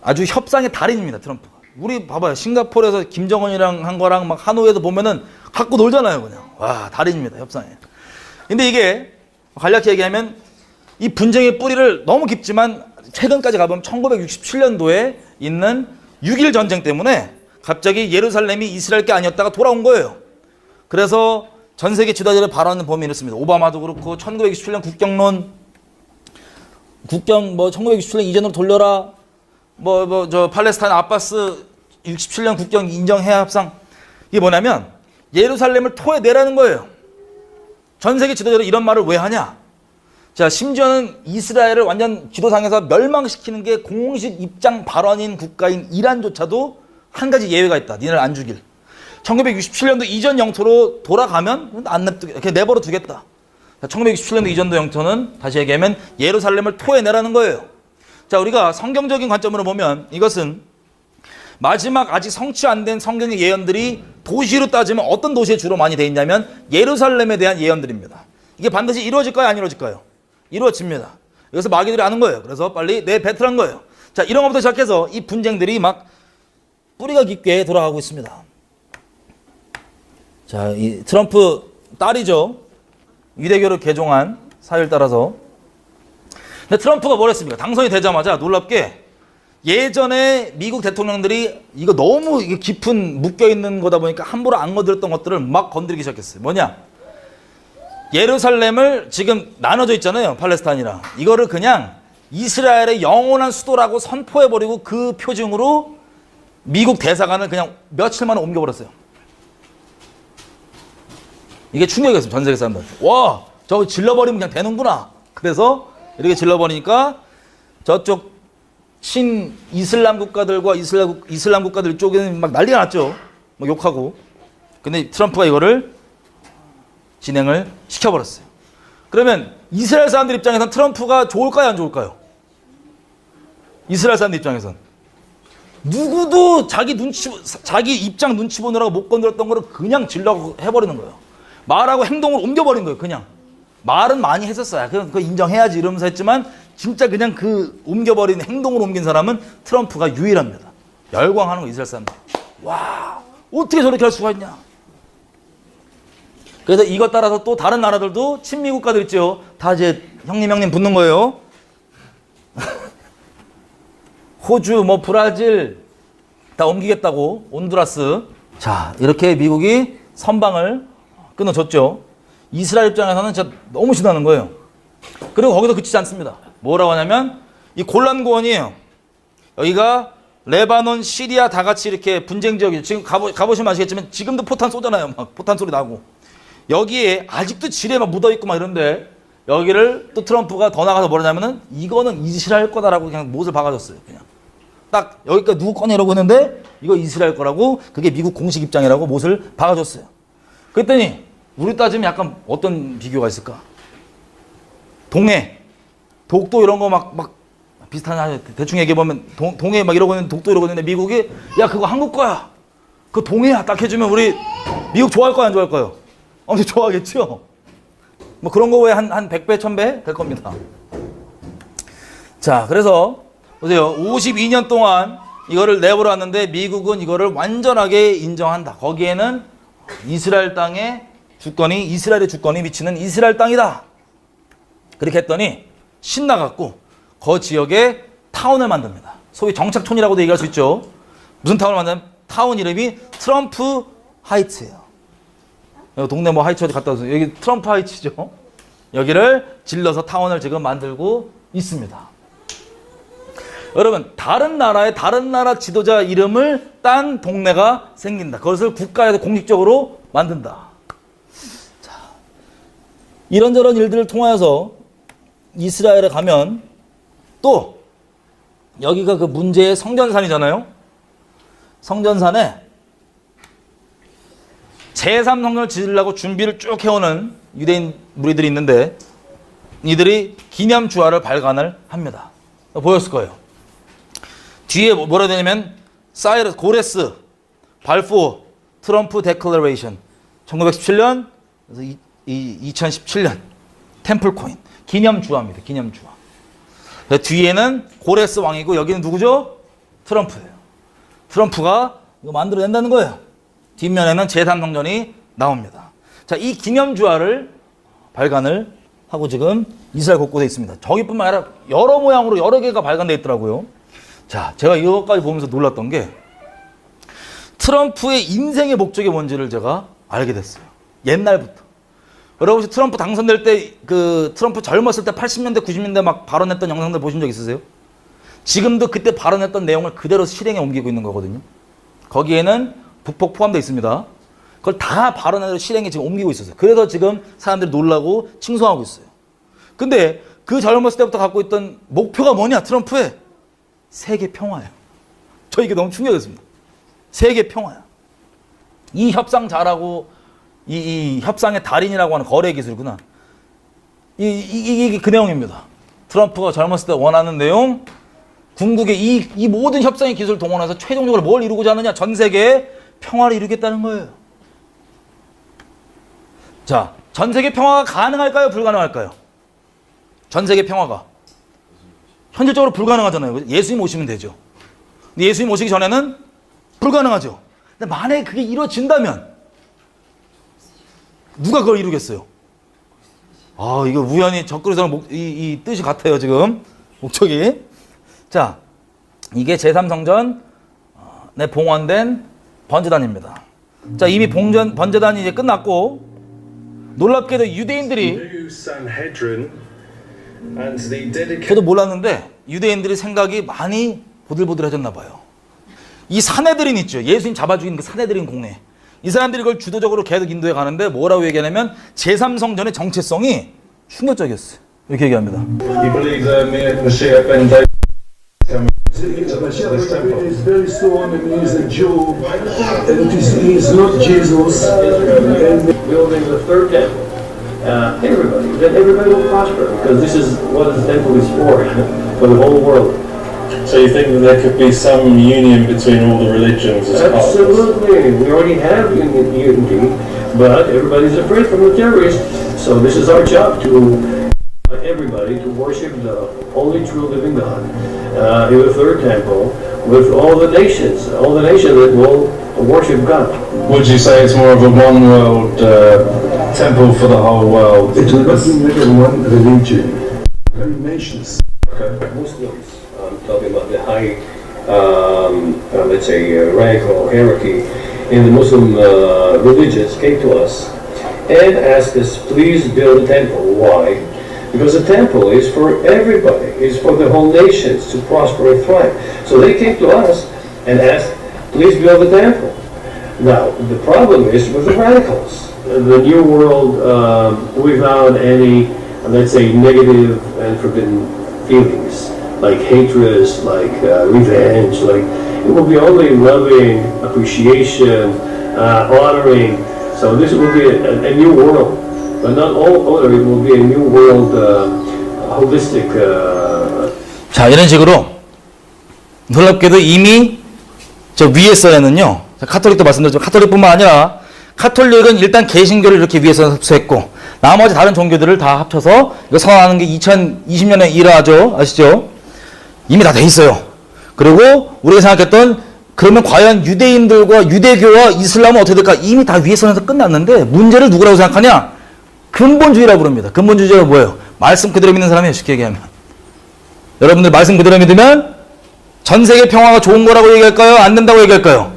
아주 협상의 달인입니다. 트럼프가. 우리 봐봐요. 싱가포르에서 김정은이랑 한 거랑 막 하노이에서 보면은 갖고 놀잖아요. 그냥. 와, 달인입니다. 협상에. 근데 이게 간략히 얘기하면 이 분쟁의 뿌리를 너무 깊지만 최근까지 가보면 1967년도에 있는 6.1 전쟁 때문에 갑자기 예루살렘이 이스라엘 게 아니었다가 돌아온 거예요. 그래서 전 세계 지도자들의 발언은 보면 이렇습니다. 오바마도 그렇고 1967년 국경 1967년 이전으로 돌려라. 저 팔레스타인 아바스 67년 국경 인정해야 협상. 이게 뭐냐면 예루살렘을 토해내라는 거예요. 전 세계 지도자들이 이런 말을 왜 하냐? 자, 심지어는 이스라엘을 완전 지도상에서 멸망시키는 게 공식 입장 발언인 국가인 이란조차도 한 가지 예외가 있다. 니네를 안 죽일. 1967년도 이전 영토로 돌아가면 안 냅두게, 이렇게 내버려 두겠다. 1967년도 이전도 영토는 다시 얘기하면 예루살렘을 토해내라는 거예요. 자, 우리가 성경적인 관점으로 보면 이것은 마지막 아직 성취 안 된 성경의 예언들이 도시로 따지면 어떤 도시에 주로 많이 돼 있냐면 예루살렘에 대한 예언들입니다. 이게 반드시 이루어질까요? 안 이루어질까요? 이루어집니다. 여기서 마귀들이 아는 거예요. 그래서 빨리 배틀한 거예요. 자, 이런 것부터 시작해서 이 분쟁들이 막 뿌리가 깊게 돌아가고 있습니다. 자, 이 트럼프 딸이죠. 유대교를 개종한 사유를 따라서. 근데 트럼프가 뭘 했습니까? 당선이 되자마자 놀랍게 예전에 미국 대통령들이 이거 너무 이게 깊은 묶여있는 거다 보니까 함부로 안 건드렸던 것들을 막 건드리기 시작했어요. 뭐냐? 예루살렘을 지금 나눠져 있잖아요. 팔레스타인이랑. 이거를 그냥 이스라엘의 영원한 수도라고 선포해버리고 그 표징으로 미국 대사관을 그냥 며칠 만에 옮겨버렸어요. 이게 충격이었어요. 전 세계 사람들한테. 와, 저거 질러버리면 그냥 되는구나. 그래서 이렇게 질러버리니까 저쪽 친 이슬람 국가들과 이슬람 국가들 쪽에는 막 난리가 났죠. 막 욕하고. 근데 트럼프가 이거를 진행을 시켜버렸어요. 그러면 이스라엘 사람들 입장에서는 트럼프가 좋을까요, 안 좋을까요? 이스라엘 사람들 입장에서는 누구도 자기 입장 눈치 보느라고 못 건드렸던 거를 그냥 질러 해버리는 거예요. 말하고 행동을 옮겨버린 거예요. 그냥 말은 많이 했었어요. 그거 인정해야지 이러면서 했지만 진짜 그냥 그 옮겨버린 행동을 옮긴 사람은 트럼프가 유일합니다. 열광하는 거 이스라엘 사람들. 와, 어떻게 저렇게 할 수가 있냐. 그래서 이것 따라서 또 다른 나라들도 친미 국가들 있죠. 다 이제 형님 붙는 거예요. 호주, 뭐 브라질 다 옮기겠다고, 온두라스. 자, 이렇게 미국이 선방을 끊어줬죠. 이스라엘 입장에서는 진짜 너무 신나는 거예요. 그리고 거기서 그치지 않습니다. 뭐라고 하냐면 이 골란 고원이에요. 여기가 레바논, 시리아 다 같이 이렇게 분쟁 지역이죠. 지금 가보시면 아시겠지만 지금도 포탄 쏘잖아요. 막 포탄 소리 나고. 여기에 아직도 지뢰 막 묻어있고 막 이런데 여기를 또 트럼프가 더 나가서 뭐라냐면은 이거는 이스라엘 거다라고 그냥 못을 박아줬어요. 그냥 딱 여기까지 누구 꺼내 이러고 있는데 이거 이스라엘 거라고, 그게 미국 공식 입장이라고 못을 박아줬어요. 그랬더니 우리 따지면 약간 어떤 비교가 있을까? 동해, 독도 이런 거 막 비슷한, 대충 얘기해보면 동해 막 이러고 있는, 독도 이러고 있는데 미국이 야 그거 한국 거야, 그거 동해야 딱 해주면 우리 미국 좋아할 거야 안 좋아할 거예요? 엄청 좋아하겠죠? 뭐 그런 거 외에 한 100배 1000배 될 겁니다. 자, 그래서 보세요. 52년 동안 이거를 내버려 놨는데 미국은 이거를 완전하게 인정한다. 거기에는 이스라엘 땅의 주권이, 이스라엘의 주권이 미치는 이스라엘 땅이다. 그렇게 했더니 신나갖고 그 지역에 타운을 만듭니다. 소위 정착촌이라고도 얘기할 수 있죠. 무슨 타운을 만드냐면 타운 이름이 트럼프 하이츠예요. 여기 동네 뭐 하이츠 어디 갔다 오세요. 여기 트럼프 하이츠죠. 여기를 질러서 타운을 지금 만들고 있습니다. 여러분, 다른 나라의 다른 나라 지도자 이름을 딴 동네가 생긴다. 그것을 국가에서 공식적으로 만든다. 자, 이런저런 일들을 통하여서 이스라엘에 가면 또 여기가 그 문제의 성전산이잖아요. 성전산에 제3성전을 지으려고 준비를 쭉 해오는 유대인 무리들이 있는데 이들이 기념 주화를 발간을 합니다. 보였을 거예요. 뒤에 뭐라 되냐면 사이러스, 고레스, 발포, 트럼프 데클러레이션 1917년, 그래서 2017년 템플 코인 기념 주화입니다. 기념 주화. 뒤에는 고레스 왕이고 여기는 누구죠? 트럼프예요. 트럼프가 이거 만들어낸다는 거예요. 뒷면에는 제3성전이 나옵니다. 자, 이 기념 주화를 발간을 하고 지금 이스라엘 곳곳에 있습니다. 저기뿐만 아니라 여러 모양으로 여러 개가 발간되어 있더라고요. 자, 제가 이것까지 보면서 놀랐던 게 트럼프의 인생의 목적이 뭔지를 제가 알게 됐어요. 옛날부터. 여러분 혹시 트럼프 당선될 때 그 트럼프 젊었을 때 80년대 90년대 막 발언했던 영상들 보신 적 있으세요? 지금도 그때 발언했던 내용을 그대로 실행에 옮기고 있는 거거든요. 거기에는 북폭 포함되어 있습니다. 그걸 다 발언해서 실행에 지금 옮기고 있었어요. 그래서 지금 사람들이 놀라고 칭송하고 있어요. 근데 그 젊었을 때부터 갖고 있던 목표가 뭐냐? 트럼프의 세계 평화예요. 저 이게 너무 충격이었습니다. 세계 평화야. 이 협상 잘하고 이 협상의 달인이라고 하는 거래 기술이구나. 이게 그 내용입니다. 트럼프가 젊었을 때 원하는 내용, 궁극의 이 모든 협상의 기술을 동원해서 최종적으로 뭘 이루고자 하느냐? 전 세계에 평화를 이루겠다는 거예요. 자, 전 세계 평화가 가능할까요? 불가능할까요? 전 세계 평화가. 현실적으로 불가능하잖아요. 예수님 오시면 되죠. 근데 예수님 오시기 전에는 불가능하죠. 근데 만약에 그게 이루어진다면 누가 그걸 이루겠어요? 아, 이거 우연히 적그리스도랑 이 뜻이 같아요, 지금. 목적이. 자, 이게 제3성전에 봉헌된 번제단입니다. 자, 이미 번제단이 이제 끝났고, 놀랍게도 유대인들이, 저도 몰랐는데, 유대인들이 생각이 많이 보들보들해졌나 봐요. 이 사내들인 있죠. 예수님 잡아 죽인 그 사내들인 공회. 이 사람들이 그걸 주도적으로 계속 인도해 가는데 뭐라고 얘기하냐면 제3성전의 정체성이 충격적이었어요. 이렇게 얘기합니다. Mashiach is very strong and he is a Jew and he is not Jesus. And building the third temple. Everybody, then everybody will prosper because this is what the temple is for the whole world. So you think that there could be some union between all the religions as part of this? Absolutely, we already have unity, but everybody's afraid from the terrorists. So this is our job to everybody to worship the only true living God in the third temple with all the nations that will worship God. Would you say it's more of a one world temple for the whole world? it will not be matter one religion, nations. Muslims, I'm talking about the high, let's say, rank or hierarchy in the Muslim religions came to us and asked us, please build a temple. Why? Because the temple is for everybody, is for the whole nations to prosper and thrive. So they came to us and asked, please build a temple. Now, the problem is with the radicals. The New World, without any, let's say, negative and forbidden feelings, like hatred, like revenge, like it will be only loving, appreciation, honoring. So this will be a new world. But not all honor, it will be a new world, holistic. 자, 이런 식으로 놀랍게도 이미 저 위에서는요, 카톨릭도 말씀드렸지만 카톨릭뿐만 아니라 카톨릭은 일단 개신교를 이렇게 위에서 흡수했고 나머지 다른 종교들을 다 합쳐서 이거 선언하는 게 2020년에 일하죠. 아시죠? 이미 다 돼 있어요. 그리고 우리가 생각했던 그러면 과연 유대인들과 유대교와 이슬람은 어떻게 될까? 이미 다 위에서는 끝났는데 문제를 누구라고 생각하냐? 근본주의라고 부릅니다. 근본주의가 뭐예요? 말씀 그대로 믿는 사람이에요. 쉽게 얘기하면. 여러분들 말씀 그대로 믿으면 전 세계 평화가 좋은 거라고 얘기할까요? 안 된다고 얘기할까요?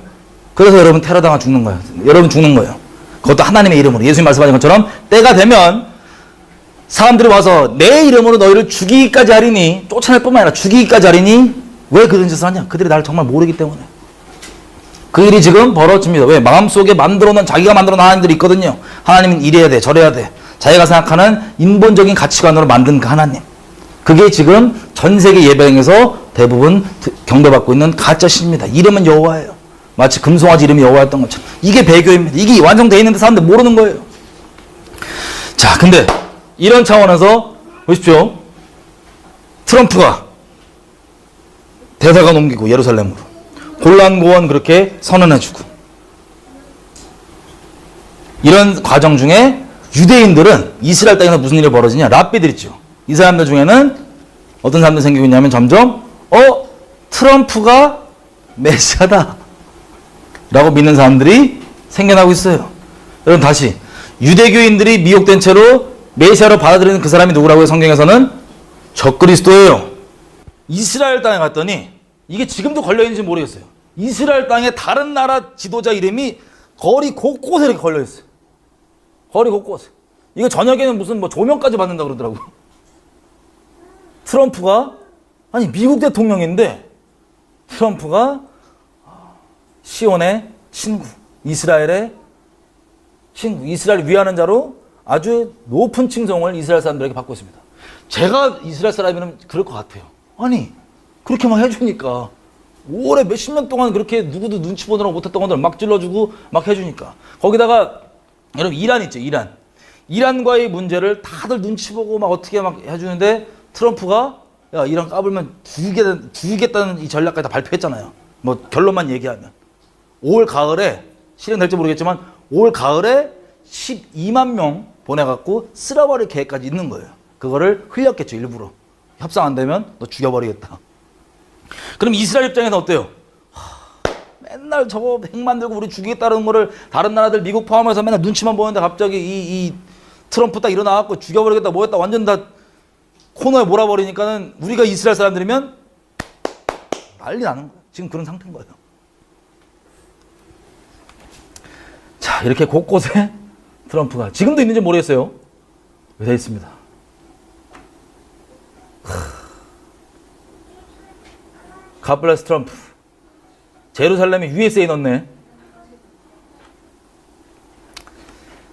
그래서 여러분 테러당하 죽는 거예요. 여러분 죽는 거예요. 그것도 하나님의 이름으로. 예수님 말씀하신 것처럼 때가 되면 사람들이 와서 내 이름으로 너희를 죽이기까지 하리니, 쫓아낼 뿐만 아니라 죽이기까지 하리니 왜 그런 짓을 하냐? 그들이 나를 정말 모르기 때문에. 그 일이 지금 벌어집니다. 왜? 마음속에 만들어놓은, 자기가 만들어놓은 하나님들이 있거든요. 하나님은 이래야 돼, 저래야 돼. 자기가 생각하는 인본적인 가치관으로 만든 그 하나님. 그게 지금 전 세계 예배당에서 대부분 경배받고 있는 가짜 신입니다. 이름은 여호와예요. 마치 금송아지 이름이 여호와였던 것처럼. 이게 배교입니다. 이게 완성되어 있는데 사람들 모르는 거예요. 자, 근데 이런 차원에서 보십시오. 트럼프가 대사관 옮기고 예루살렘으로 골란 고원 그렇게 선언해주고 이런 과정 중에 유대인들은 이스라엘 땅에서 무슨 일이 벌어지냐? 랍비들 있죠. 이 사람들 중에는 어떤 사람들이 생기고 있냐면 점점 트럼프가 메시아다 라고 믿는 사람들이 생겨나고 있어요. 여러분 다시 유대교인들이 미혹된 채로 메시아로 받아들이는 그 사람이 누구라고요? 성경에서는 적그리스도예요. 이스라엘 땅에 갔더니 이게 지금도 걸려있는지 모르겠어요. 이스라엘 땅에 다른 나라 지도자 이름이 거리 곳곳에 이렇게 걸려있어요. 거리 곳곳에. 이거 저녁에는 무슨 뭐 조명까지 받는다 그러더라고요. 트럼프가, 아니 미국 대통령인데 트럼프가 시온의 친구, 이스라엘의 친구, 이스라엘 위하는 자로 아주 높은 칭송을 이스라엘 사람들에게 받고 있습니다. 제가 이스라엘 사람이면 그럴 것 같아요. 아니 그렇게 막 해주니까 오래 몇십 년 동안 그렇게 누구도 눈치 보느라고 못했던 것들 막 찔러주고 막 해주니까 거기다가 여러분 이란 있죠. 이란과의 문제를 다들 눈치 보고 막 어떻게 막 해주는데 트럼프가 야 이란 까불면 죽이겠다는 이 전략까지 다 발표했잖아요. 뭐 결론만 얘기하면 올 가을에 실행될지 모르겠지만 올 가을에 12만 명 보내갖고 쓸어버릴 계획까지 있는 거예요. 그거를 흘렸겠죠. 일부러. 협상 안 되면 너 죽여버리겠다. 그럼 이스라엘 입장에서 어때요? 맨날 저거 핵 만들고 우리 죽이겠다는 거를 다른 나라들 미국 포함해서 맨날 눈치만 보는데 갑자기 이 트럼프 딱 일어나갖고 죽여버리겠다 뭐했다 완전 다 코너에 몰아버리니까는 우리가 이스라엘 사람들이면 난리 나는 거예요. 지금 그런 상태인 거예요. 자, 이렇게 곳곳에 트럼프가 지금도 있는지 모르겠어요. 되어 있습니다. God bless 트럼프. 제루살렘에 USA 넣네.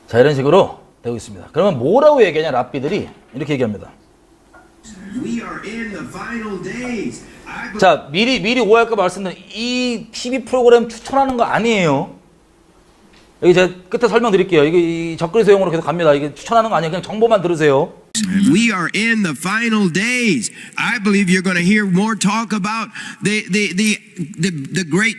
자, 이런 식으로 되고 있습니다. 그러면 뭐라고 얘기하냐? 랍비들이 이렇게 얘기합니다. We are in the final days. 자, 미리 오해할까 말씀드린 이 TV 프로그램 추천하는 거 아니에요. 여기 제가 끝에 설명드릴게요. 이게 이 접근 소용으로 계속 갑니다. 이게 추천하는 거 아니에요. 그냥 정보만 들으세요. We are in the final days. I believe you're going to hear more talk about the great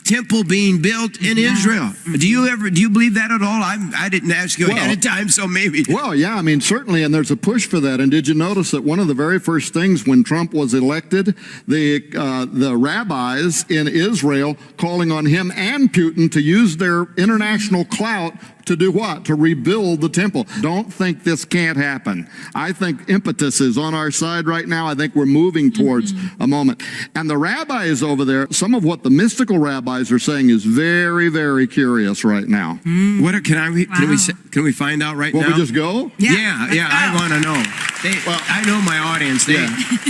temple being built in Israel. Do you believe that at all? I didn't ask you ahead of time, so maybe. Well, yeah, I mean, certainly, and there's a push for that. And did you notice that one of the very first things when Trump was elected, the rabbis in Israel calling on him and Putin to use their international clout to do what? To rebuild the temple. Don't think this can't happen. I think impetus is on our side right now. I think we're moving towards a moment. And the rabbis over there, some of what the mystical rabbis are saying is very, very curious right now. What can we find out right now? Will we just go? Yeah, I want to know. I know my audience.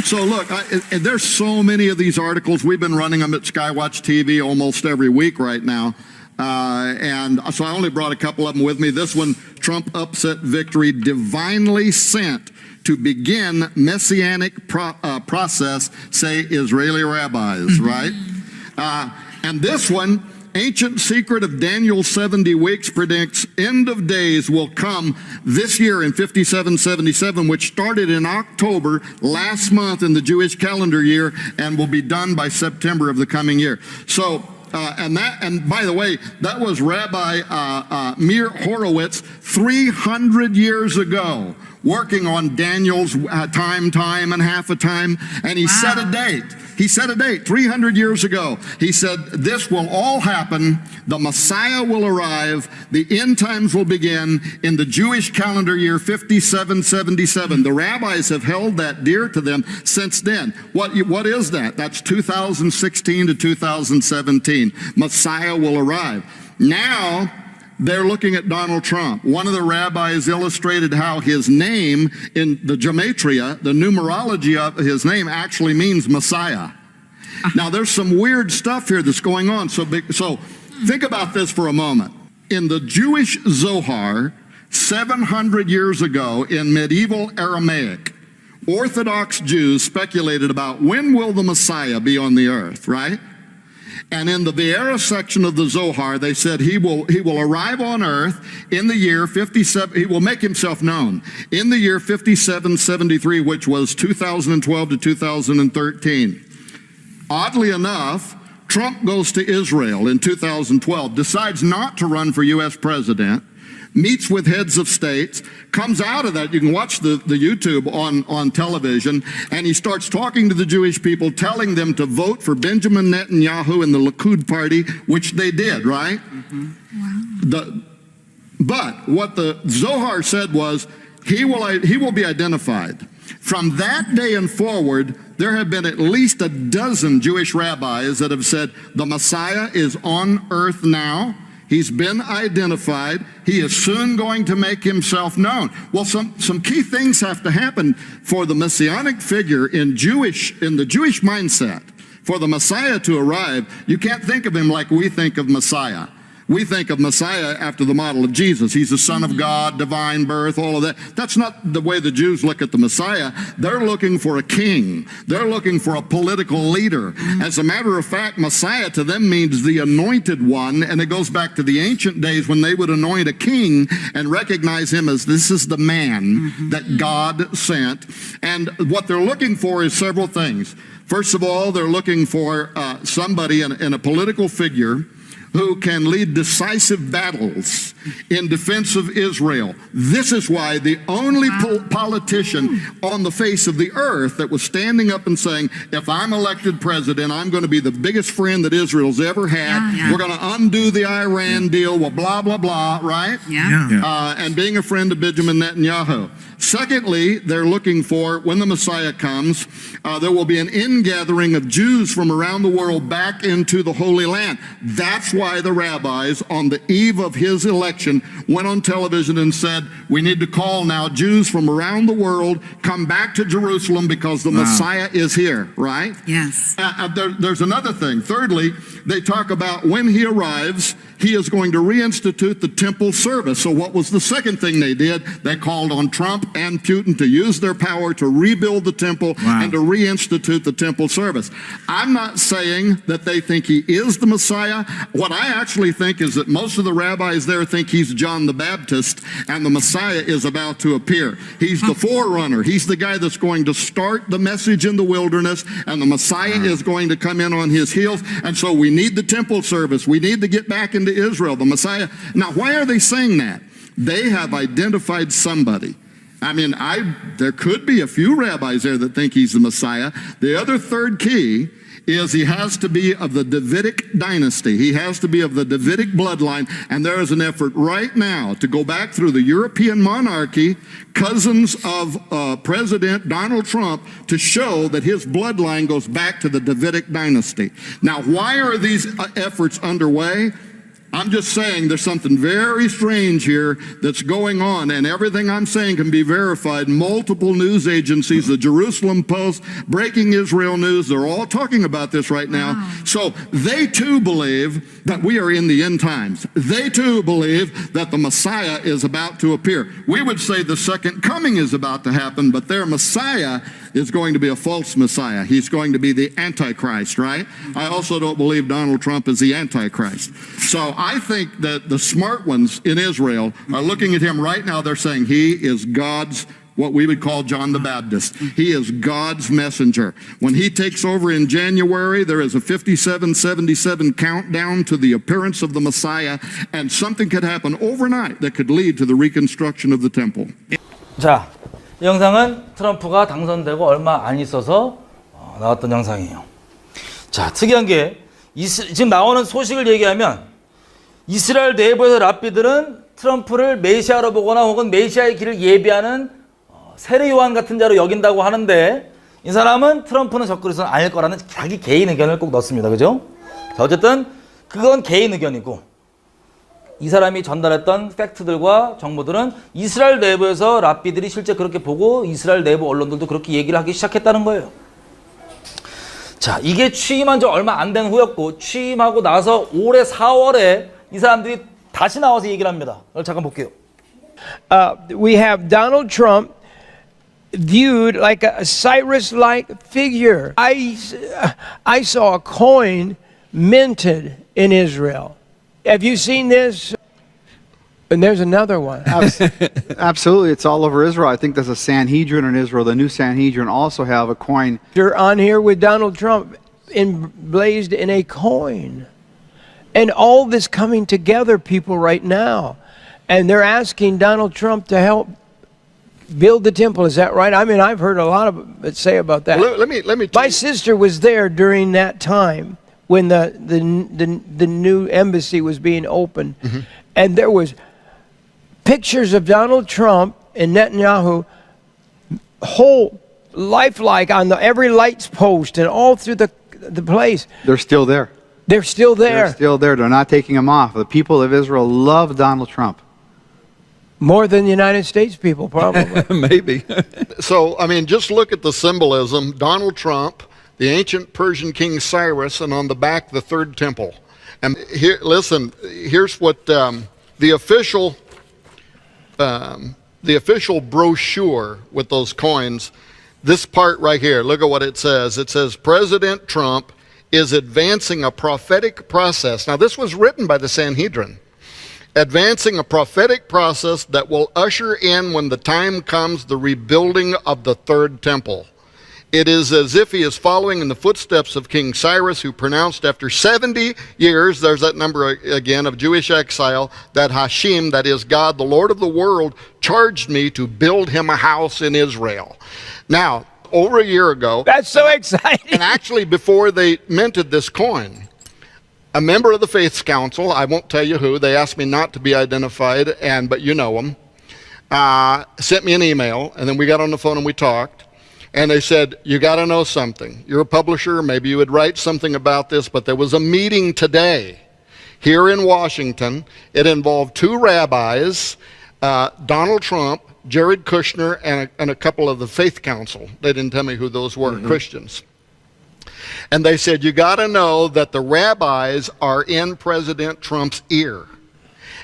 So look, there's so many of these articles. We've been running them at Skywatch TV almost every week right now. And so I only brought a couple of them with me. This one, Trump upset victory divinely sent to begin messianic process, say Israeli rabbis, right? And this one, ancient secret of Daniel's 70 weeks predicts end of days will come this year in 5777, which started in October last month in the Jewish calendar year and will be done by September of the coming year. So, and by the way, that was Rabbi Meir Horowitz 300 years ago, working on Daniel's time and half a time, and he set a date. He set a date 300 years ago. He said, this will all happen. The Messiah will arrive. The end times will begin in the Jewish calendar year 5777. The rabbis have held that dear to them since then. What is that? That's 2016 to 2017. Messiah will arrive. Now, they're looking at Donald Trump. One of the rabbis illustrated how his name in the gematria, the numerology of his name, actually means Messiah. Now, there's some weird stuff here that's going on. So think about this for a moment. In the Jewish Zohar, 700 years ago in medieval Aramaic, Orthodox Jews speculated about when will the Messiah be on the earth, right? And in the Vieira section of the Zohar, they said he will arrive on earth in the year 57, he will make himself known in the year 5773, which was 2012 to 2013. Oddly enough, Trump goes to Israel in 2012, decides not to run for U.S. president, meets with heads of states, comes out of that, you can watch the YouTube on television, and he starts talking to the Jewish people, telling them to vote for Benjamin Netanyahu and the Likud party, which they did, right? Wow. But what the Zohar said was, he will be identified. From that day and forward, there have been at least a dozen Jewish rabbis that have said, the Messiah is on earth now. He's been identified. He is soon going to make himself known. Well, some key things have to happen for the messianic figure in the Jewish mindset. For the Messiah to arrive, you can't think of him like we think of Messiah. We think of Messiah after the model of Jesus. He's the Son of God, divine birth, all of that. That's not the way the Jews look at the Messiah. They're looking for a king. They're looking for a political leader. As a matter of fact, Messiah to them means the anointed one, and it goes back to the ancient days when they would anoint a king and recognize him as this is the man that God sent. And what they're looking for is several things. First of all, they're looking for somebody in a political figure who can lead decisive battles in defense of Israel. This is why the only politician on the face of the earth that was standing up and saying, if I'm elected president, I'm going to be the biggest friend that Israel's ever had. We're going to undo the Iran deal, well, blah, blah, blah, right? And being a friend of Benjamin Netanyahu. Secondly, they're looking for, when the Messiah comes, there will be an ingathering of Jews from around the world back into the Holy Land. That's why the rabbis, on the eve of his election, went on television and said, we need to call now Jews from around the world, come back to Jerusalem because the Messiah is here, right? Yes. There's another thing. Thirdly, they talk about when he arrives, he is going to reinstitute the temple service. So what was the second thing they did? They called on Trump Trump and Putin to use their power to rebuild the temple and to reinstitute the temple service. I'm not saying that they think he is the Messiah. What I actually think is that most of the rabbis there think he's John the Baptist and the Messiah is about to appear. He's the forerunner. He's the guy that's going to start the message in the wilderness, and the Messiah is going to come in on his heels. And so we need the temple service. We need to get back into Israel. The Messiah. Now, why are they saying that? They have identified somebody. I mean, there could be a few rabbis there that think he's the Messiah. The other third key is he has to be of the Davidic dynasty. He has to be of the Davidic bloodline. And there is an effort right now to go back through the European monarchy, cousins of President Donald Trump, to show that his bloodline goes back to the Davidic dynasty. Now, why are these efforts underway? I'm just saying there's something very strange here that's going on, and everything I'm saying can be verified. Multiple news agencies, the Jerusalem Post, Breaking Israel News, they're all talking about this right now. Wow. So they too believe that we are in the end times. They too believe that the Messiah is about to appear. We would say the second coming is about to happen, but their Messiah is going to be a false Messiah. He's going to be the Antichrist, right? I also don't believe Donald Trump is the Antichrist. So I think that the smart ones in Israel are looking at him right now. They're saying he is God's, what we would call John the Baptist. He is God's messenger. When he takes over in January, there is a 5777 countdown to the appearance of the Messiah, and something could happen overnight that could lead to the reconstruction of the temple. 자, 이 영상은 트럼프가 당선되고 얼마 안 있어서 나왔던 영상이에요. 자, 특이한 게 지금 나오는 소식을 얘기하면 이스라엘 내부에서 랍비들은 트럼프를 메시아로 보거나 혹은 메시아의 길을 예비하는 세례 요한 같은 자로 여긴다고 하는데, 이 사람은 트럼프는 적그리스도는 아닐 거라는 자기 개인 의견을 꼭 넣습니다. 그죠? 자, 어쨌든 그건 개인 의견이고, 이 사람이 전달했던 팩트들과 정보들은 이스라엘 내부에서 랍비들이 실제 그렇게 보고 이스라엘 내부 언론들도 그렇게 얘기를 하기 시작했다는 거예요. 자, 이게 취임한 지 얼마 안 된 후였고, 취임하고 나서 올해 4월에 이 사람들이 다시 나와서 얘기를 합니다. 잠깐 볼게요. We have Donald Trump viewed like a Cyrus-like figure. I saw a coin minted in Israel. Have you seen this? And there's another one. Absolutely, it's all over Israel. I think there's a Sanhedrin in Israel. The new Sanhedrin also have a coin. You're on here with Donald Trump emblazed in a coin. And all this coming together, people, right now. And they're asking Donald Trump to help build the temple. Is that right? I mean, I've heard a lot of it say about that. Well, let me My sister was there during that time when the new embassy was being opened. Mm-hmm. And there was pictures of Donald Trump and Netanyahu whole lifelike on every lights post and all through the place. They're still there. They're still there. They're still there. They're not taking them off. The people of Israel love Donald Trump. More than the United States people, probably. Maybe. So, I mean, just look at the symbolism. Donald Trump, the ancient Persian king Cyrus, and on the back, the third temple. And here, listen, here's what the official brochure with those coins, this part right here, look at what it says. It says, President Trump is advancing a prophetic process. Now, this was written by the Sanhedrin. Advancing a prophetic process that will usher in, when the time comes, the rebuilding of the third temple. It is as if he is following in the footsteps of King Cyrus, who pronounced after 70 years, there's that number again, of Jewish exile, that Hashem, that is God, the Lord of the world, charged me to build him a house in Israel. Now, over a year ago. That's so exciting. And actually, before they minted this coin, a member of the Faiths Council, I won't tell you who, they asked me not to be identified, but you know them, sent me an email, and then we got on the phone and we talked. And they said, you got to know something. You're a publisher, maybe you would write something about this, but there was a meeting today here in Washington. It involved two rabbis, Donald Trump, Jared Kushner, and a couple of the Faith Council. They didn't tell me who those were, Christians. And they said, you got to know that the rabbis are in President Trump's ear.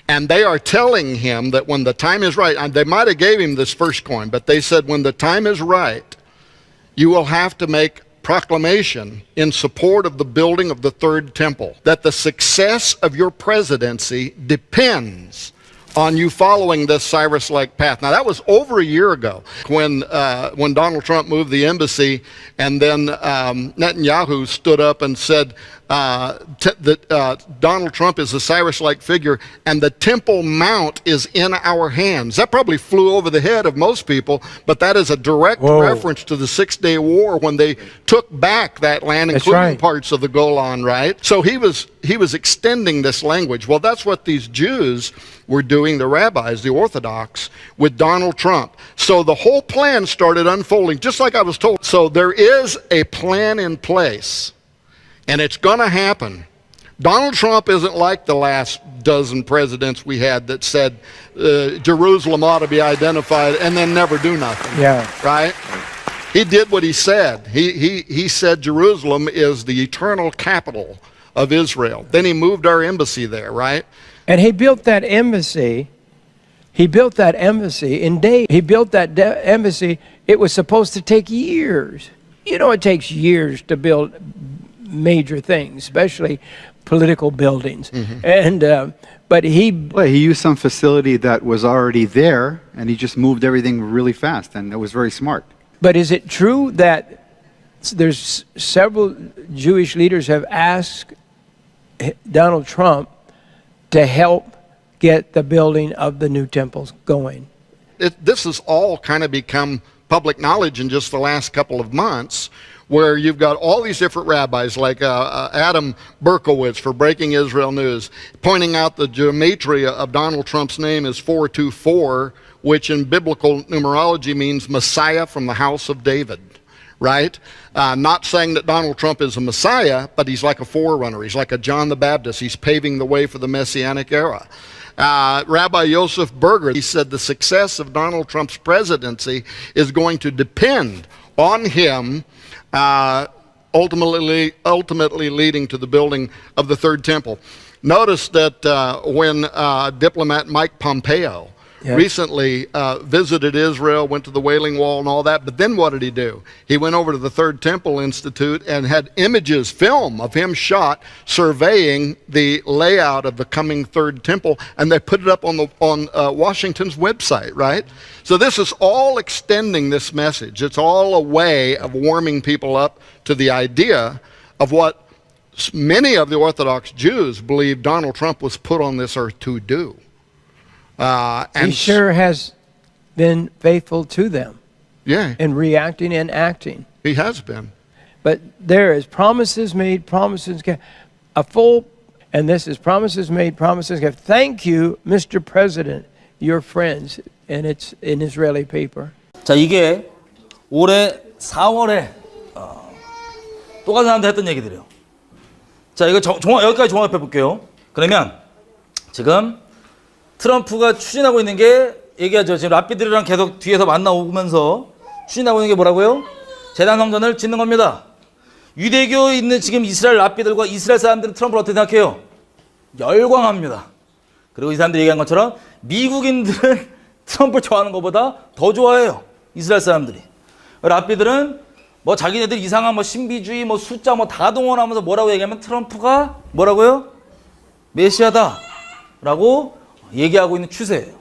And they are telling him that when the time is right, and they might have gave him this first coin, but they said when the time is right, you will have to make proclamation in support of the building of the third temple, that the success of your presidency depends on you following this Cyrus-like path. Now, that was over a year ago when Donald Trump moved the embassy, and then Netanyahu stood up and said that Donald Trump is a Cyrus-like figure, and the Temple Mount is in our hands. That probably flew over the head of most people, but that is a direct reference to the Six-Day War when they took back that land, including parts of the Golan, right? So he was extending this language. Well, that's what these Jews were doing, the rabbis, the Orthodox, with Donald Trump. So the whole plan started unfolding, just like I was told. So there is a plan in place, and it's going to happen. Donald Trump isn't like the last dozen presidents we had that said Jerusalem ought to be identified and then never do nothing. Yeah. Right? He did what he said. He said Jerusalem is the eternal capital of Israel. Then he moved our embassy there, right? And he built that embassy. He built that embassy in days. He built that embassy. It was supposed to take years. You know, it takes years to build major things, especially political buildings. And but he used some facility that was already there, and he just moved everything really fast, and it was very smart. But is it true that there's several Jewish leaders have asked Donald Trump to help get the building of the new temples going? This has all kind of become public knowledge in just the last couple of months, where you've got all these different rabbis like Adam Berkowitz for Breaking Israel News pointing out the gematria of Donald Trump's name is 424, which in biblical numerology means Messiah from the house of David. Right? Not saying that Donald Trump is a Messiah, but he's like a forerunner. He's like a John the Baptist. He's paving the way for the Messianic era. Rabbi Yosef Berger, he said the success of Donald Trump's presidency is going to depend on him ultimately leading to the building of the third temple. Notice that when diplomat Mike Pompeo recently visited Israel, went to the Wailing Wall and all that, but then what did he do? He went over to the Third Temple Institute and had film of him shot surveying the layout of the coming Third Temple, and they put it up on Washington's website, right? So this is all extending this message. It's all a way of warming people up to the idea of what many of the Orthodox Jews believe Donald Trump was put on this earth to do. And he sure has been faithful to them. Yeah. In reacting and acting. He has been. But there is promises made, promises kept. And this is promises made, promises kept. Thank you, Mr. President, your friends. And it's an Israeli paper. 자, 이게 올해 4월에 똑같은 사람들 했던 얘기들이에요. 자, 이거 여기까지 종합해 볼게요. 그러면 지금 트럼프가 추진하고 있는 게 얘기하죠. 지금 랍비들이랑 계속 뒤에서 만나오면서 추진하고 있는 게 뭐라고요? 재단 성전을 짓는 겁니다. 유대교에 있는 지금 이스라엘 랍비들과 이스라엘 사람들은 트럼프를 어떻게 생각해요? 열광합니다. 그리고 이 사람들이 얘기한 것처럼 미국인들은 트럼프를 좋아하는 것보다 더 좋아해요. 이스라엘 사람들이. 랍비들은 뭐 자기네들 이상한 뭐 신비주의 뭐 숫자 뭐 다 동원하면서 뭐라고 얘기하면 트럼프가 뭐라고요? 메시아다 라고 얘기하고 있는 추세예요.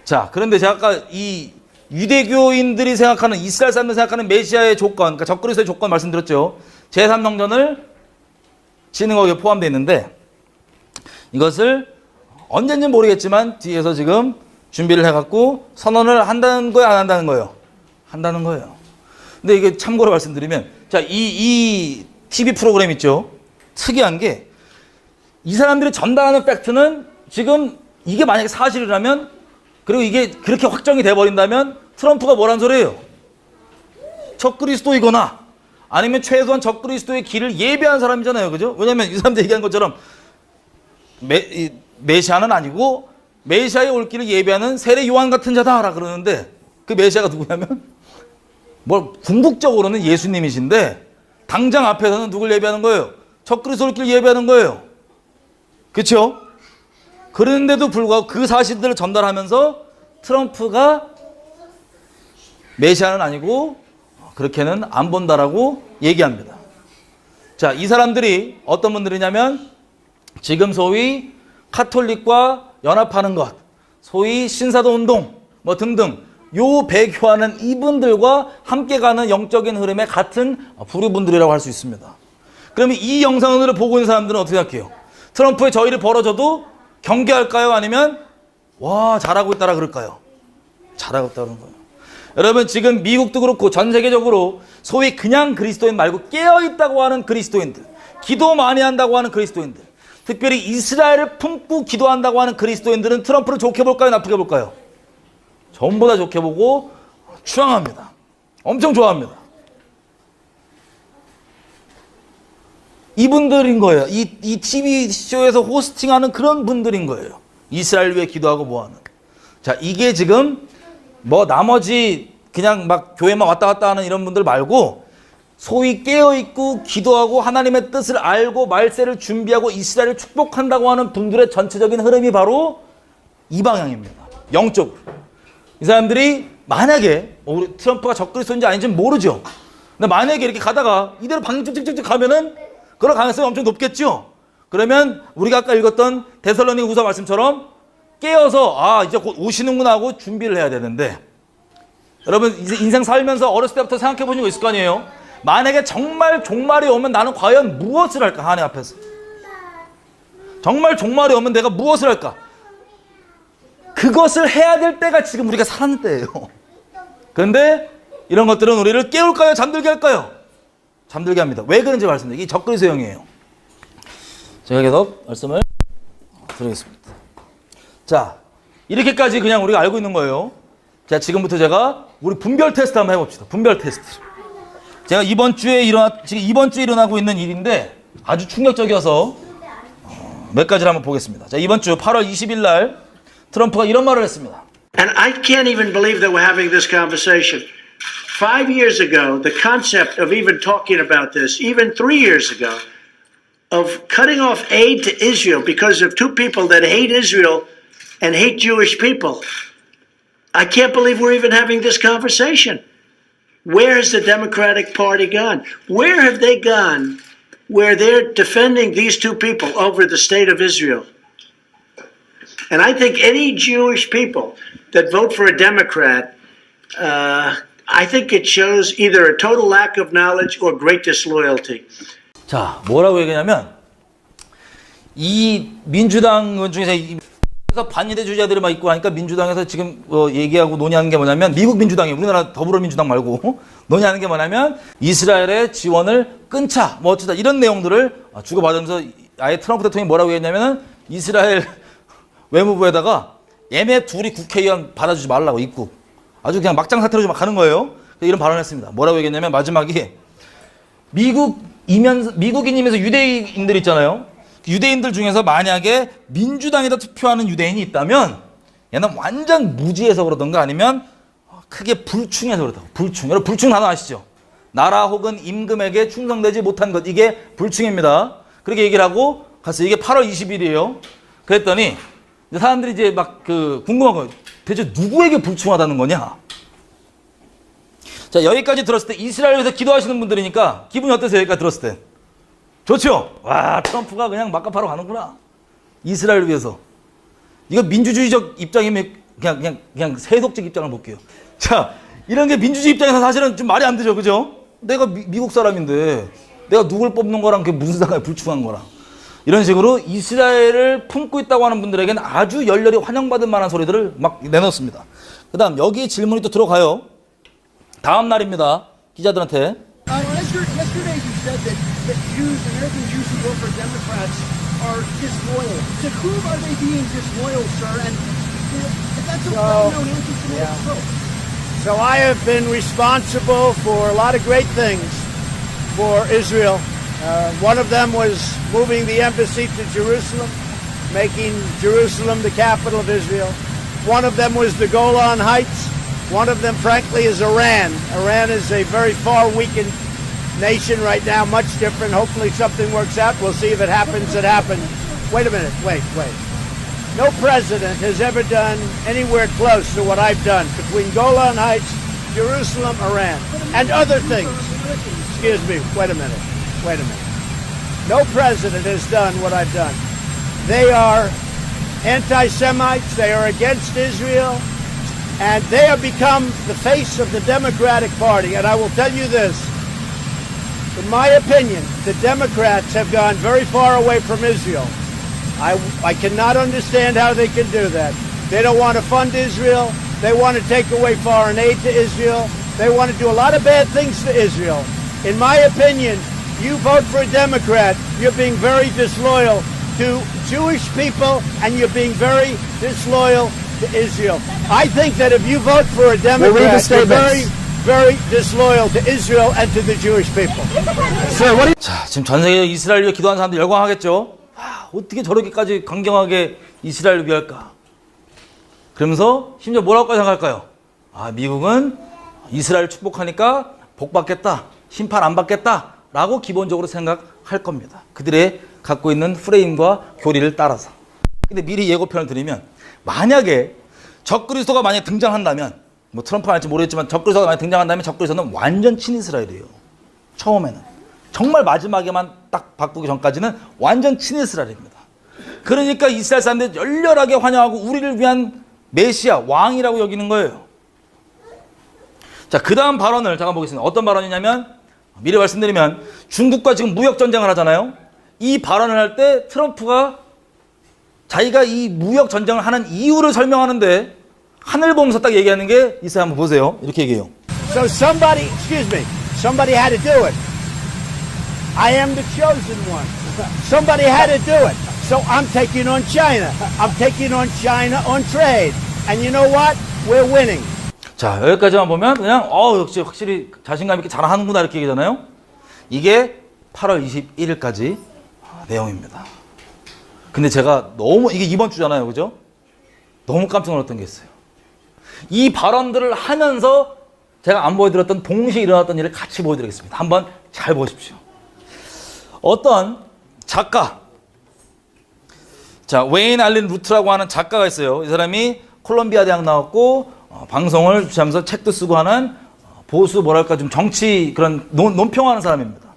자, 그런데 제가 아까 이 유대교인들이 생각하는, 이스라엘 사람들이 생각하는 메시아의 조건, 그러니까 적그리스도의 조건 말씀드렸죠. 제3성전을 짓는 거기에 포함되어 있는데, 이것을 언젠지 모르겠지만 뒤에서 지금 준비를 해갖고 선언을 한다는 거예요, 안 한다는 거예요? 한다는 거예요. 근데 이게 참고로 말씀드리면, 자, 이 TV 프로그램 있죠. 특이한 게, 이 사람들이 전달하는 팩트는 지금 이게 만약에 사실이라면, 그리고 이게 그렇게 확정이 돼버린다면 트럼프가 뭐란 소리예요? 적그리스도이거나 아니면 최소한 적그리스도의 길을 예배한 사람이잖아요. 그죠? 왜냐면 이 사람들 얘기한 것처럼 메시아는 아니고 메시아의 올 길을 예배하는 세례 요한 같은 자다라 그러는데, 그 메시아가 누구냐면 궁극적으로는 예수님이신데 당장 앞에서는 누굴 예배하는 거예요? 적그리스도 올 길을 예배하는 거예요. 그렇죠? 그런데도 불구하고 그 사실들을 전달하면서 트럼프가 메시아는 아니고 그렇게는 안 본다라고 얘기합니다. 자, 이 사람들이 어떤 분들이냐면 지금 소위 카톨릭과 연합하는 것, 소위 신사도 운동 뭐 등등 요 배교하는 이분들과 함께 가는 영적인 흐름의 같은 부류분들이라고 할 수 있습니다. 그러면 이 영상을 보고 있는 사람들은 어떻게 생각해요? 트럼프의 저희를 벌어져도 경계할까요? 아니면 와 잘하고 있다라 그럴까요? 잘하고 있다는 거예요. 여러분 지금 미국도 그렇고 전 세계적으로 소위 그냥 그리스도인 말고 깨어있다고 하는 그리스도인들, 기도 많이 한다고 하는 그리스도인들, 특별히 이스라엘을 품고 기도한다고 하는 그리스도인들은 트럼프를 좋게 볼까요? 나쁘게 볼까요? 전부 다 좋게 보고 추앙합니다. 엄청 좋아합니다. 이분들인 거예요. 이 TV쇼에서 호스팅하는 그런 분들인 거예요. 이스라엘 위해 기도하고 뭐하는. 자, 이게 지금 뭐 나머지 그냥 막 교회만 왔다 갔다 하는 이런 분들 말고 소위 깨어있고 기도하고 하나님의 뜻을 알고 말세를 준비하고 이스라엘을 축복한다고 하는 분들의 전체적인 흐름이 바로 이 방향입니다. 영적으로. 이 사람들이 만약에 우리 트럼프가 적그리스도인지 아닌지는 모르죠. 근데 만약에 이렇게 가다가 이대로 방향 쭉쭉쭉 가면은 그럴 가능성이 엄청 높겠죠. 그러면 우리가 아까 읽었던 데살로니가 후서 말씀처럼 깨어서 아 이제 곧 오시는구나 하고 준비를 해야 되는데, 여러분 이제 인생 살면서 어렸을 때부터 생각해 보신 거 있을 거 아니에요. 만약에 정말 종말이 오면 나는 과연 무엇을 할까? 하나님 앞에서 정말 종말이 오면 내가 무엇을 할까? 그것을 해야 될 때가 지금 우리가 사는 때예요. 그런데 이런 것들은 우리를 깨울까요? 잠들게 할까요? 잠들게 합니다. 왜 그런지 말씀드릴게요. 이 적그리스도형이에요. 제가 계속 말씀을 드리겠습니다. 자, 이렇게까지 그냥 우리가 알고 있는 거예요. 자, 지금부터 제가 우리 분별 테스트 한번 해봅시다. 분별 테스트. 제가 이번 주에 일어나고 있는 일인데 아주 충격적이어서 몇 가지를 한번 보겠습니다. 자, 이번 주 8월 20일 날 트럼프가 이런 말을 했습니다. And I can't even believe that we're having this conversation. 5 years ago, the concept of even talking about this, even 3 years ago, of cutting off aid to Israel because of two people that hate Israel and hate Jewish people. I can't believe we're even having this conversation. Where has the Democratic Party gone? Where have they gone where they're defending these two people over the state of Israel? And I think any Jewish people that vote for a Democrat, I think it shows either a total lack of knowledge or great disloyalty. 자, 뭐라고 얘기하냐면 이 민주당 중에서 반일대주의자들이 막 있고 하니까 민주당에서 지금 얘기하고 논의하는 게 뭐냐면, 미국 민주당이 우리나라 더불어민주당 말고 논의하는 게 뭐냐면 이스라엘의 지원을 끊자 뭐 어쩌다 이런 내용들을 주고받으면서 아예 트럼프 대통령이 뭐라고 얘기했냐면은 이스라엘 외무부에다가 얘네 둘이 국회의원 받아주지 말라고 입국. 아주 그냥 막장 사태로 막 가는 거예요. 이런 발언을 했습니다. 뭐라고 얘기했냐면 마지막에 미국인이면서 유대인들 있잖아요. 유대인들 중에서 만약에 민주당에다 투표하는 유대인이 있다면 얘는 완전 무지해서 그러던가 아니면 크게 불충해서 그렇다고. 불충. 여러분 불충 단어 아시죠? 나라 혹은 임금에게 충성되지 못한 것. 이게 불충입니다. 그렇게 얘기를 하고 갔어요. 이게 8월 20일이에요. 그랬더니 사람들이 이제 막 궁금한 거예요. 대체 누구에게 불충하다는 거냐? 자, 여기까지 들었을 때 이스라엘 위해서 기도하시는 분들이니까 기분이 어떠세요? 여기까지 들었을 때. 좋죠? 와, 트럼프가 그냥 막가파로 가는구나. 이스라엘 위해서. 이거 민주주의적 입장이면 그냥 세속적 입장을 볼게요. 자, 이런 게 민주주의 입장에서 사실은 좀 말이 안 되죠. 그죠? 내가 미국 사람인데 내가 누굴 뽑는 거랑 그게 무슨 상관이야, 불충한 거랑. 이런 식으로 이스라엘을 품고 있다고 하는 분들에게는 아주 열렬히 환영받을 만한 소리들을 막 내놓습니다. 그 다음 여기 질문이 또 들어가요. 다음 날입니다. 기자들한테. Yesterday you said that Jews, American Jews who vote for Democrats are disloyal. To whom are they being disloyal, sir? And that's a well-known anti-Semitic trope. So I have been responsible for a lot of great things for Israel. One of them was moving the embassy to Jerusalem, making Jerusalem the capital of Israel. One of them was the Golan Heights. One of them, frankly, is Iran. Iran is a very far weakened nation right now, much different. Hopefully something works out. We'll see if it happens. It happened. Wait a minute. Wait. no president has ever done anywhere close to what I've done between Golan Heights, Jerusalem, Iran, and other things. Excuse me, wait a minute. No president has done what I've done. They are anti-Semites, they are against Israel, and they have become the face of the Democratic Party. And I will tell you this, in my opinion, the Democrats have gone very far away from Israel. I cannot understand how they can do that. They don't want to fund Israel. They want to take away foreign aid to Israel. They want to do a lot of bad things to Israel. In my opinion, you vote for a Democrat, you're being very disloyal to Jewish people, and you're being very disloyal to Israel. I think that if you vote for a Democrat, you're very, very disloyal to Israel and to the Jewish people. Sir, what do you... 자, 지금 전 세계 이스라엘 위해 기도하는 사람들 열광하겠죠. 어떻게 저렇게까지 강경하게 이스라엘을 위할까? 그러면서 심지어 뭐라고까지 생각할까요? 미국은 이스라엘 축복하니까 복 받겠다, 심판 안 받겠다 라고 기본적으로 생각할 겁니다. 그들의 갖고 있는 프레임과 교리를 따라서. 근데 미리 예고편을 드리면, 만약에 적그리스도가 만약에 등장한다면, 뭐 트럼프가 할지 모르겠지만 적그리스도가 만약에 등장한다면 적그리스도는 완전 친이스라엘이에요. 처음에는. 정말 마지막에만 딱 바꾸기 전까지는 완전 친이스라엘입니다. 그러니까 이스라엘 사람들이 열렬하게 환영하고 우리를 위한 메시아, 왕이라고 여기는 거예요. 자, 그 다음 발언을 잠깐 보겠습니다. 어떤 발언이냐면, 미리 말씀드리면 중국과 지금 무역전쟁을 하잖아요. 이 발언을 할 때 트럼프가 자기가 이 무역전쟁을 하는 이유를 설명하는데 하늘 보면서 딱 얘기하는 게 있어요. 한번 보세요. 이렇게 얘기해요. So somebody had to do it. I am the chosen one. Somebody had to do it. So I'm taking on China. I'm taking on China on trade. And you know what? We're winning. 자, 여기까지만 보면 그냥 역시 확실히 자신감 있게 잘하는구나 이렇게 얘기잖아요. 이게 8월 21일까지 내용입니다. 근데 제가 이게 이번 주잖아요. 그죠? 너무 깜짝 놀랐던 게 있어요. 이 발언들을 하면서 제가 안 보여드렸던 동시에 일어났던 일을 같이 보여드리겠습니다. 한번 잘 보십시오. 어떤 작가, 자, 웨인 알린 루트라고 하는 작가가 있어요. 이 사람이 콜롬비아 대학 나왔고 방송을 주최하면서 책도 쓰고 하는 보수 뭐랄까 좀 정치 그런 논평하는 사람입니다.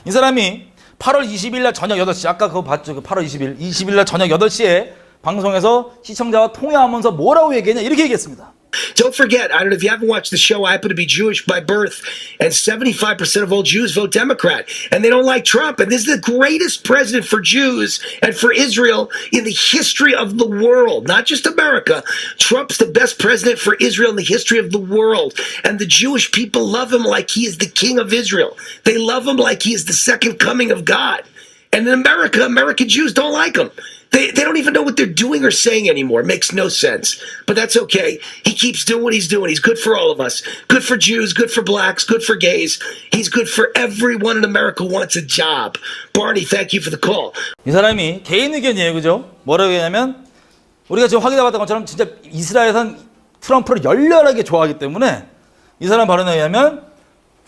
이 사람이 8월 20일 날 저녁 8시, 아까 그거 봤죠? 8월 20일 날 저녁 8시에 방송에서 시청자와 통화하면서 뭐라고 얘기했냐 이렇게 얘기했습니다. Don't forget, I don't know if you haven't watched the show, I happen to be Jewish by birth, and 75% of all Jews vote Democrat, and they don't like Trump, and this is the greatest president for Jews and for Israel in the history of the world, not just America. Trump's the best president for Israel in the history of the world, and the Jewish people love him like he is the king of Israel. They love him like he is the second coming of God. And in America, American Jews don't like him. They don't even know what they're doing or saying anymore. It makes no sense. But that's okay. He keeps doing what he's doing. He's good for all of us. Good for Jews, good for blacks, good for gays. He's good for everyone in America who wants a job. Barney, thank you for the call. 이 사람이 개인 의견이에요. 그죠? 뭐라고 얘기하냐면 우리가 지금 확인해봤던 것처럼 진짜 이스라엘에선 트럼프를 열렬하게 좋아하기 때문에 이 사람 발언에 의하면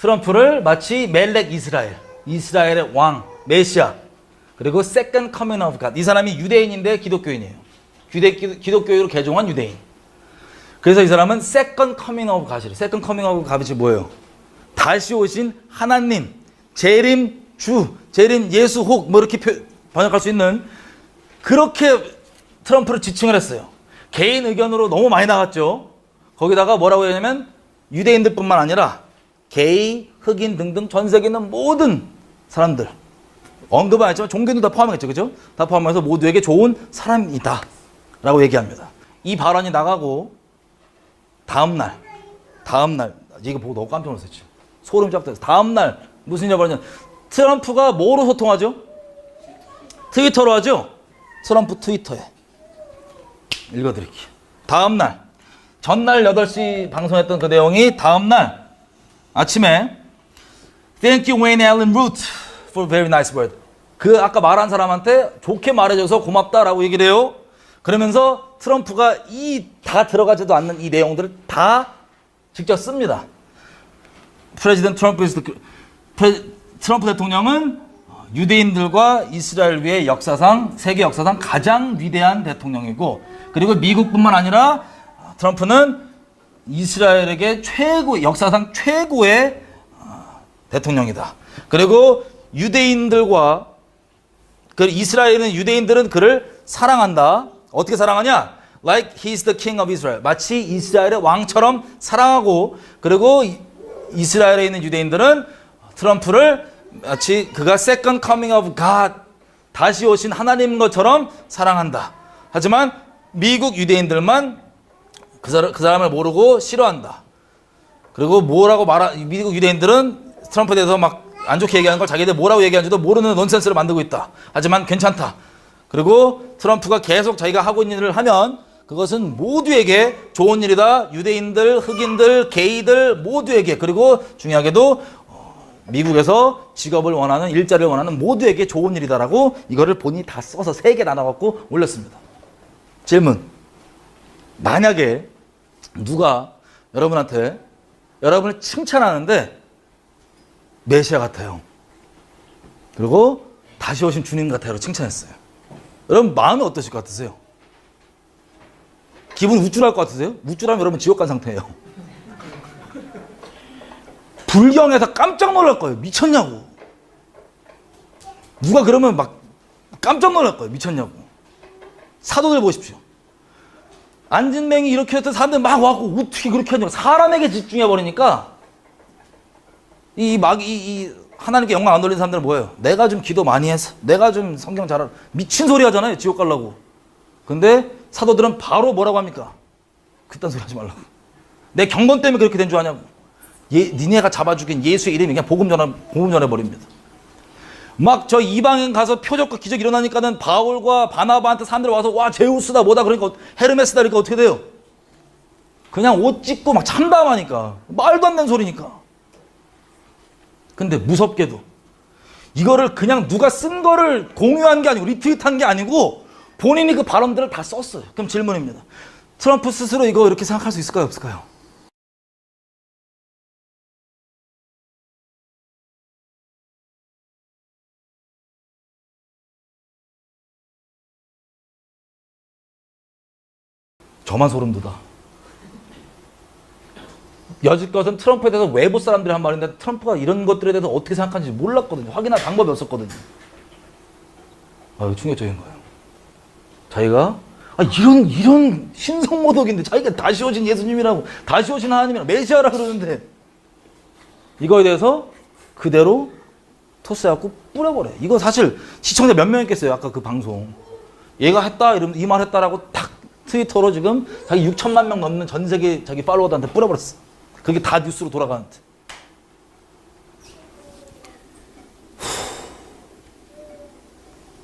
트럼프를 마치 멜렉 이스라엘의 왕, 메시아, 그리고 Second Coming of God. 이 사람이 유대인인데 기독교인이에요. 기독교로 개종한 유대인. 그래서 이 사람은 Second Coming of God이래요. Second Coming of God이 뭐예요? 다시 오신 하나님, 재림 주, 재림 예수 혹 뭐 이렇게 번역할 수 있는 그렇게 트럼프를 지칭을 했어요. 개인 의견으로 너무 많이 나갔죠. 거기다가 뭐라고 했냐면 유대인들뿐만 아니라 게이, 흑인 등등 전 세계에 있는 모든 사람들 언급은 안 했지만 종교도 다 포함했죠. 그죠? 다 포함해서 모두에게 좋은 사람이다 라고 얘기합니다. 이 발언이 나가고 다음날 이거 보고 너무 깜짝 놀랐어요. 소름 쫙 돋았어요. 다음날 무슨 일이 벌어졌냐. 트럼프가 뭐로 소통하죠? 트위터로 하죠? 트럼프 트위터에 읽어드릴게요. 다음날 전날 8시 방송했던 그 내용이 다음날 아침에 Thank you Wayne Allen Root for very nice word. 그 아까 말한 사람한테 좋게 말해줘서 고맙다라고 얘기를 해요. 그러면서 트럼프가 다 들어가지도 않는 이 내용들을 다 직접 씁니다. 트럼프 대통령은 유대인들과 이스라엘 위의 역사상 세계 역사상 가장 위대한 대통령이고 그리고 미국뿐만 아니라 트럼프는 이스라엘에게 역사상 최고의 대통령이다. 그리고 유대인들과 이스라엘은 유대인들은 그를 사랑한다. 어떻게 사랑하냐? Like he's the king of Israel. 마치 이스라엘의 왕처럼 사랑하고 그리고 이스라엘에 있는 유대인들은 트럼프를 마치 그가 second coming of God, 다시 오신 하나님인 것처럼 사랑한다. 하지만 미국 유대인들만 그 사람을 모르고 싫어한다. 그리고 미국 유대인들은 트럼프에 대해서 막 안 좋게 얘기하는 걸 자기들 뭐라고 얘기하는지도 모르는 논센스를 만들고 있다. 하지만 괜찮다. 그리고 트럼프가 계속 자기가 하고 있는 일을 하면 그것은 모두에게 좋은 일이다. 유대인들, 흑인들, 게이들 모두에게, 그리고 중요하게도 미국에서 직업을 원하는, 일자리를 원하는 모두에게 좋은 일이다라고 이거를 본인이 다 써서 3개 나눠갖고 올렸습니다. 질문. 만약에 누가 여러분한테 여러분을 칭찬하는데 메시아 같아요. 그리고 다시 오신 주님 같아요. 칭찬했어요. 여러분 마음이 어떠실 것 같으세요? 기분 우쭐할 것 같으세요? 우쭐하면 여러분 지옥 간 상태예요. 불경에서 깜짝 놀랄 거예요. 미쳤냐고. 누가 그러면 막 깜짝 놀랄 거예요. 미쳤냐고. 사도들 보십시오. 안진뱅이 이렇게 했던 사람들 막 와고 어떻게 그렇게 하냐고. 사람에게 집중해버리니까 하나님께 영광 안 돌리는 사람들은 뭐예요? 내가 좀 기도 많이 해서, 내가 좀 성경 잘 알아. 미친 소리 하잖아요. 지옥 가려고. 근데 사도들은 바로 뭐라고 합니까? 그딴 소리 하지 말라고. 내 경건 때문에 그렇게 된 줄 아냐고. 니네가 잡아 죽인 예수의 이름이 그냥 복음 전해버립니다. 막 저 이방인 가서 표적과 기적 일어나니까는 바울과 바나바한테 사람들이 와서 와 제우스다 뭐다 그러니까 헤르메스다 그러니까 어떻게 돼요? 그냥 옷 찢고 막 참담하니까. 말도 안 되는 소리니까. 근데 무섭게도 이거를 그냥 누가 쓴 거를 공유한 게 아니고 리트윗한 게 아니고 본인이 그 발언들을 다 썼어요. 그럼 질문입니다. 트럼프 스스로 이거 이렇게 생각할 수 있을까요? 없을까요? 저만 소름 돋아. 여지껏은 트럼프에 대해서 외부 사람들이 한 말인데 트럼프가 이런 것들에 대해서 어떻게 생각하는지 몰랐거든요. 확인할 방법이 없었거든요. 충격적인 거예요. 자기가 이런 신성모독인데 자기가 다시 오신 예수님이라고, 다시 오신 하나님이라고, 메시아라 그러는데 이거에 대해서 그대로 토스해갖고 뿌려버려요. 이거 사실 시청자 몇 명 있겠어요. 아까 그 방송. 얘가 했다, 이 말 했다라고 탁 트위터로 지금 자기 6천만 명 넘는 전 세계 자기 팔로워들한테 뿌려버렸어. 그게 다 뉴스로 돌아가는데.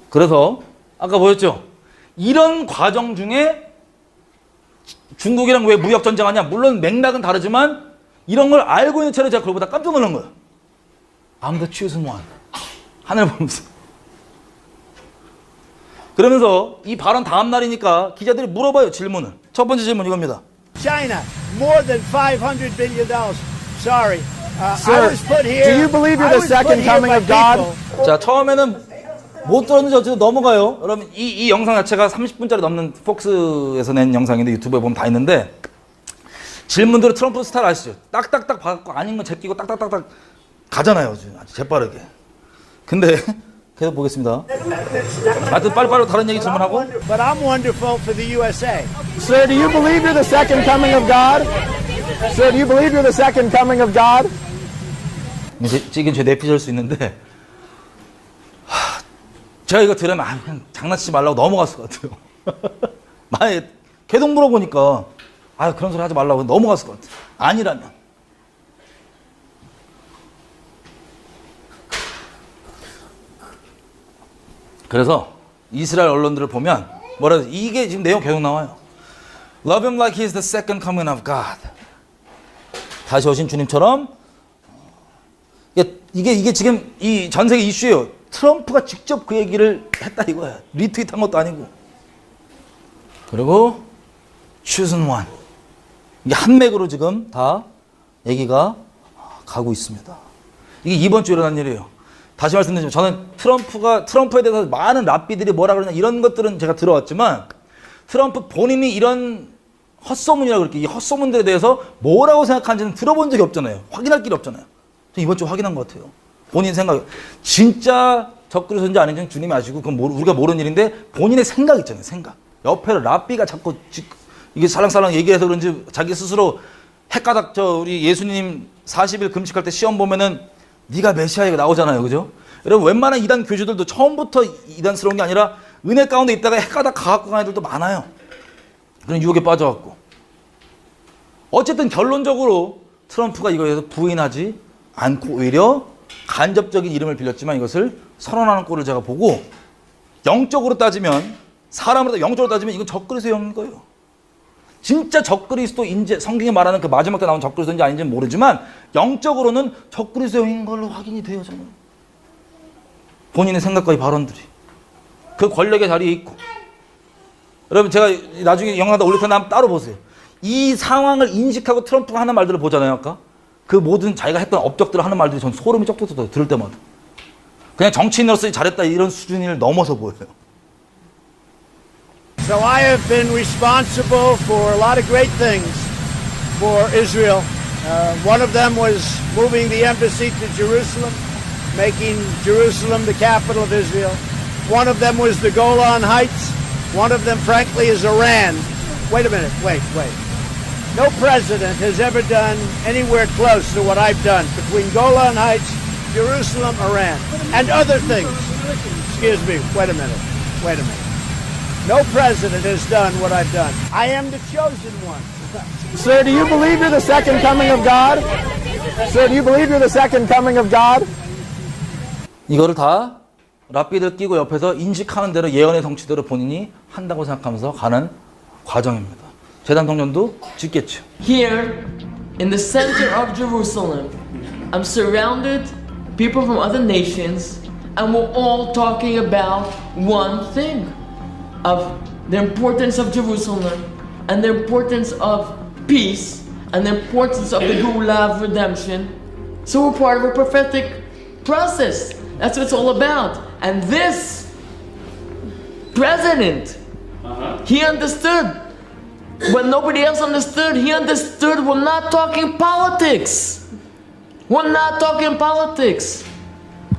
그래서 아까 보였죠? 이런 과정 중에 중국이랑 왜 무역전쟁 하냐? 물론 맥락은 다르지만 이런 걸 알고 있는 채로 제가 그걸 보다 깜짝 놀란 거예요. I'm the chosen one. 하늘 보면서. 그러면서 이 발언 다음 날이니까 기자들이 물어봐요. 질문을. 첫 번째 질문 이겁니다. China, more than $500 billion. Sorry. Sir, I was put here. do you believe you're the second coming of God? 자, 처음에는 못 들었는지 어쨌든 넘어가요. 여러분, 이 영상 자체가 30분짜리 넘는 폭스에서 낸 영상인데 유튜브에 보면 다 있는데 질문들은 트럼프 스타일 아시죠? 딱딱딱 받고 아닌 건 제끼고 딱딱딱딱 가잖아요. 아주 재빠르게. 근데 계속 보겠습니다. 하여튼 빨리빨리 다른 얘기 질문하고. But I'm wonderful for the USA. Sir, do you believe you're the second coming of God? Sir, do you believe you're the second coming of God? 이게 제 내피셜 수 있는데 제가 이거 들으면 그냥 장난치지 말라고 넘어갔을 것 같아요. 만약에 계속 물어보니까 그런 소리 하지 말라고 넘어갔을 것 같아요. 아니라면. 그래서 이스라엘 언론들을 보면 뭐라 해야 이게 지금 내용 계속 나와요. Love him like he's the second coming of God. 다시 오신 주님처럼. 이게 지금 이 전 세계 이슈예요. 트럼프가 직접 그 얘기를 했다 이거야. 리트윗한 것도 아니고. 그리고 chosen one. 이게 한 맥으로 지금 다 얘기가 가고 있습니다. 이게 이번 주에 일어난 일이에요. 다시 말씀드리지만 저는 트럼프에 대해서 많은 랍비들이 뭐라 그러냐 이런 것들은 제가 들어왔지만 트럼프 본인이 이런 헛소문이라고 그럴게 이 헛소문들에 대해서 뭐라고 생각하는지는 들어본 적이 없잖아요. 확인할 길이 없잖아요. 전 이번 주 확인한 것 같아요. 본인 생각 진짜 적그리스도인지 아닌지는 주님이 아시고 그건 우리가 모르는 일인데 본인의 생각 있잖아요. 생각. 옆에 랍비가 자꾸 이게 살랑살랑 얘기해서 그런지 자기 스스로 헷가닥 우리 예수님 40일 금식할 때 시험 보면은 네가 메시아가 나오잖아요. 그죠? 여러분 웬만한 이단 교주들도 처음부터 이단스러운 게 아니라 은혜 가운데 있다가 헷가닥 가갖고 가는 애들도 많아요. 그런 유혹에 빠져갖고. 어쨌든 결론적으로 트럼프가 이거에 대해서 부인하지 않고 오히려 간접적인 이름을 빌렸지만 이것을 선언하는 꼴을 제가 보고 영적으로 따지면 사람으로 영적으로 따지면 이건 적그리스도인 거예요. 진짜 적그리스도인지 성경에 말하는 그 마지막 때 나온 적그리스도인지 아닌지는 모르지만 영적으로는 적그리스도인 걸로 확인이 돼요. 저는. 본인의 생각과 이 발언들이 그 권력의 자리에 있고 여러분 제가 나중에 영상에다 올릴 텐데 한번 따로 보세요. 이 상황을 인식하고 트럼프가 하는 말들을 보잖아요. 아까 그 모든 자기가 했던 업적들을 하는 말들이 전 소름이 쩍쩍 돋아요. 들을 때마다 그냥 정치인으로서 잘했다 이런 수준을 넘어서 보여요. So I have been responsible for a lot of great things for Israel. One of them was moving the embassy to Jerusalem, making Jerusalem the capital of Israel. One of them was the Golan Heights. One of them, frankly, is Iran. Wait a minute, wait. No president has ever done anywhere close to what I've done between Golan Heights, Jerusalem, Iran, and other things. Excuse me, wait a minute. No president has done what I've done. I am the chosen one. Sir, do you believe you're the second coming of God? Sir, do you believe you're the second coming of God? 이거를 다 랍비들 끼고 옆에서 인식하는 대로 예언의 성취대로 본인이 한다고 생각하면서 가는 과정입니다. 재단 동전도 짓겠죠. Here, in the center of Jerusalem, I'm surrounded people from other nations, and we're all talking about one thing. Of the importance of Jerusalem and the importance of peace and the importance of the Gula of redemption. So we're part of a prophetic process. That's what it's all about. And this president, he understood when nobody else understood. He understood we're not talking politics. We're not talking politics.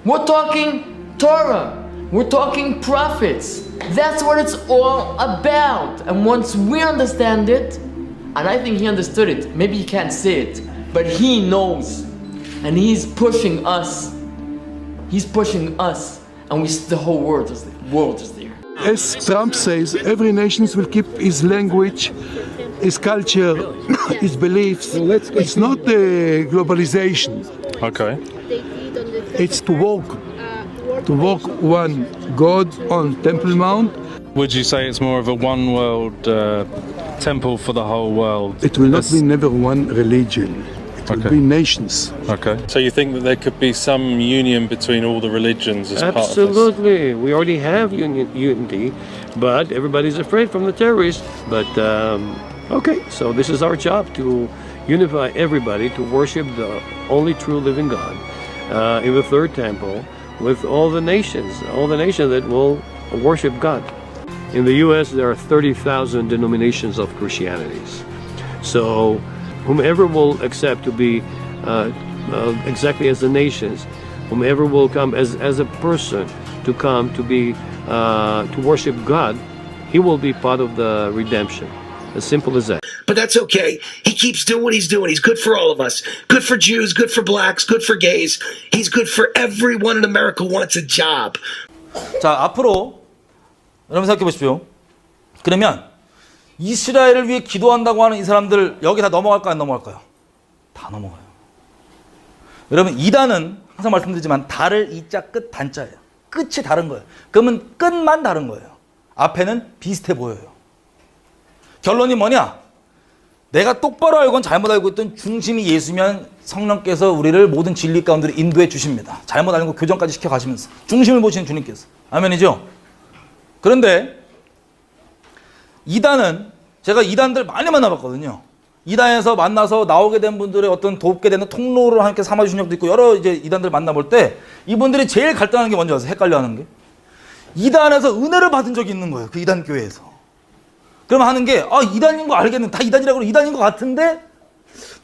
We're talking Torah. We're talking prophets. That's what it's all about. And once we understand it, and I think he understood it, maybe he can't say it, but he knows. And he's pushing us. He's pushing us. And the whole world is there. As Trump says, every nation will keep his language, his culture, his beliefs. It's not globalization. Okay. It's to walk one God on Temple Mount. Would you say it's more of a one world temple for the whole world? It will not be never one religion. It will be nations. Okay. So you think that there could be some union between all the religions as part of this? Absolutely. We already have unity, but everybody's afraid from the terrorists. But okay, so this is our job to unify everybody to worship the only true living God in the third temple with all the nations that will worship God. In the U.S., there are 30,000 denominations of Christianities. So whomever will accept to be exactly as the nations, whomever will come as a person to come to be to worship God, he will be part of the redemption. As simple as that. But that's okay. He keeps doing what he's doing. He's good for all of us. Good for Jews, good for blacks, good for gays. He's good for everyone in America who wants a job. 자, 앞으로 여러분 생각해 보십시오. 그러면 이스라엘을 위해 기도한다고 하는 이 사람들 여기 다 넘어갈까요? 안 넘어갈까요? 다 넘어가요. 여러분 이단은 항상 말씀드리지만 달을 이자 끝 단자예요. 끝이 다른 거예요. 그러면 끝만 다른 거예요. 앞에는 비슷해 보여요. 결론이 뭐냐? 내가 똑바로 알고는 잘못 알고 있던 중심이 예수면 성령께서 우리를 모든 진리 가운데로 인도해 주십니다. 잘못 알고 교정까지 시켜가시면서 중심을 보시는 주님께서. 아멘이죠? 그런데 이단은 제가 이단들 많이 만나봤거든요. 이단에서 만나서 나오게 된 분들의 어떤 돕게 되는 통로를 함께 삼아주신 적도 있고 여러 이제 이단들 만나볼 때 이분들이 제일 갈등하는 게 뭔지 아세요? 헷갈려하는 게 이단에서 은혜를 받은 적이 있는 거예요. 그 이단 교회에서. 그러면 하는 게 이단인 거 알겠는데 다 이단이라고 이단인 것 같은데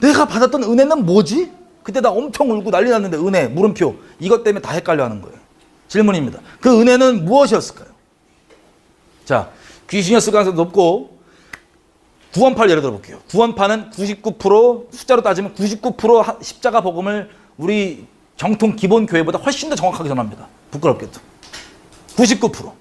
내가 받았던 은혜는 뭐지? 그때 나 엄청 울고 난리 났는데 은혜 물음표 이것 때문에 다 헷갈려하는 거예요. 질문입니다. 그 은혜는 무엇이었을까요? 자, 귀신이었을 가능성이 높고 구원파를 예를 들어볼게요. 구원파는 99% 숫자로 따지면 99% 십자가 복음을 우리 정통 기본 교회보다 훨씬 더 정확하게 전합니다. 부끄럽게도 99%.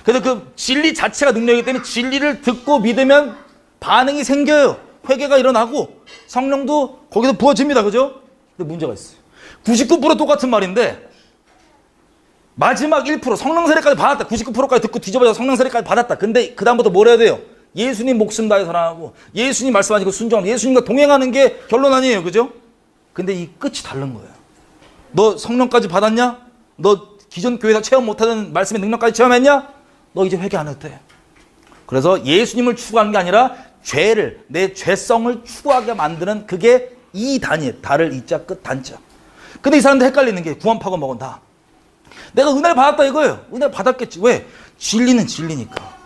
그래서 그 진리 자체가 능력이기 때문에 진리를 듣고 믿으면 반응이 생겨요. 회개가 일어나고 성령도 거기서 부어집니다. 그죠? 근데 문제가 있어요. 99% 똑같은 말인데 마지막 1% 성령 세례까지 받았다. 99%까지 듣고 뒤집어져 성령 세례까지 받았다. 근데 그 다음부터 뭘 해야 돼요? 예수님 목숨 다해 사랑하고 예수님 말씀하시고 순종하고 예수님과 동행하는 게 결론 아니에요. 그죠? 근데 이 끝이 다른 거예요. 너 성령까지 받았냐? 너 기존 교회에서 체험 못하는 말씀의 능력까지 체험했냐? 너 이제 회개 안 해도 돼. 그래서 예수님을 추구하는 게 아니라 죄를, 내 죄성을 추구하게 만드는 그게 이 단이에요. 달을 이자 끝 단자. 근데 이 사람들 헷갈리는 게 구원파고 뭐건 다. 내가 은혜를 받았다 이거예요. 은혜를 받았겠지. 왜? 진리는 진리니까.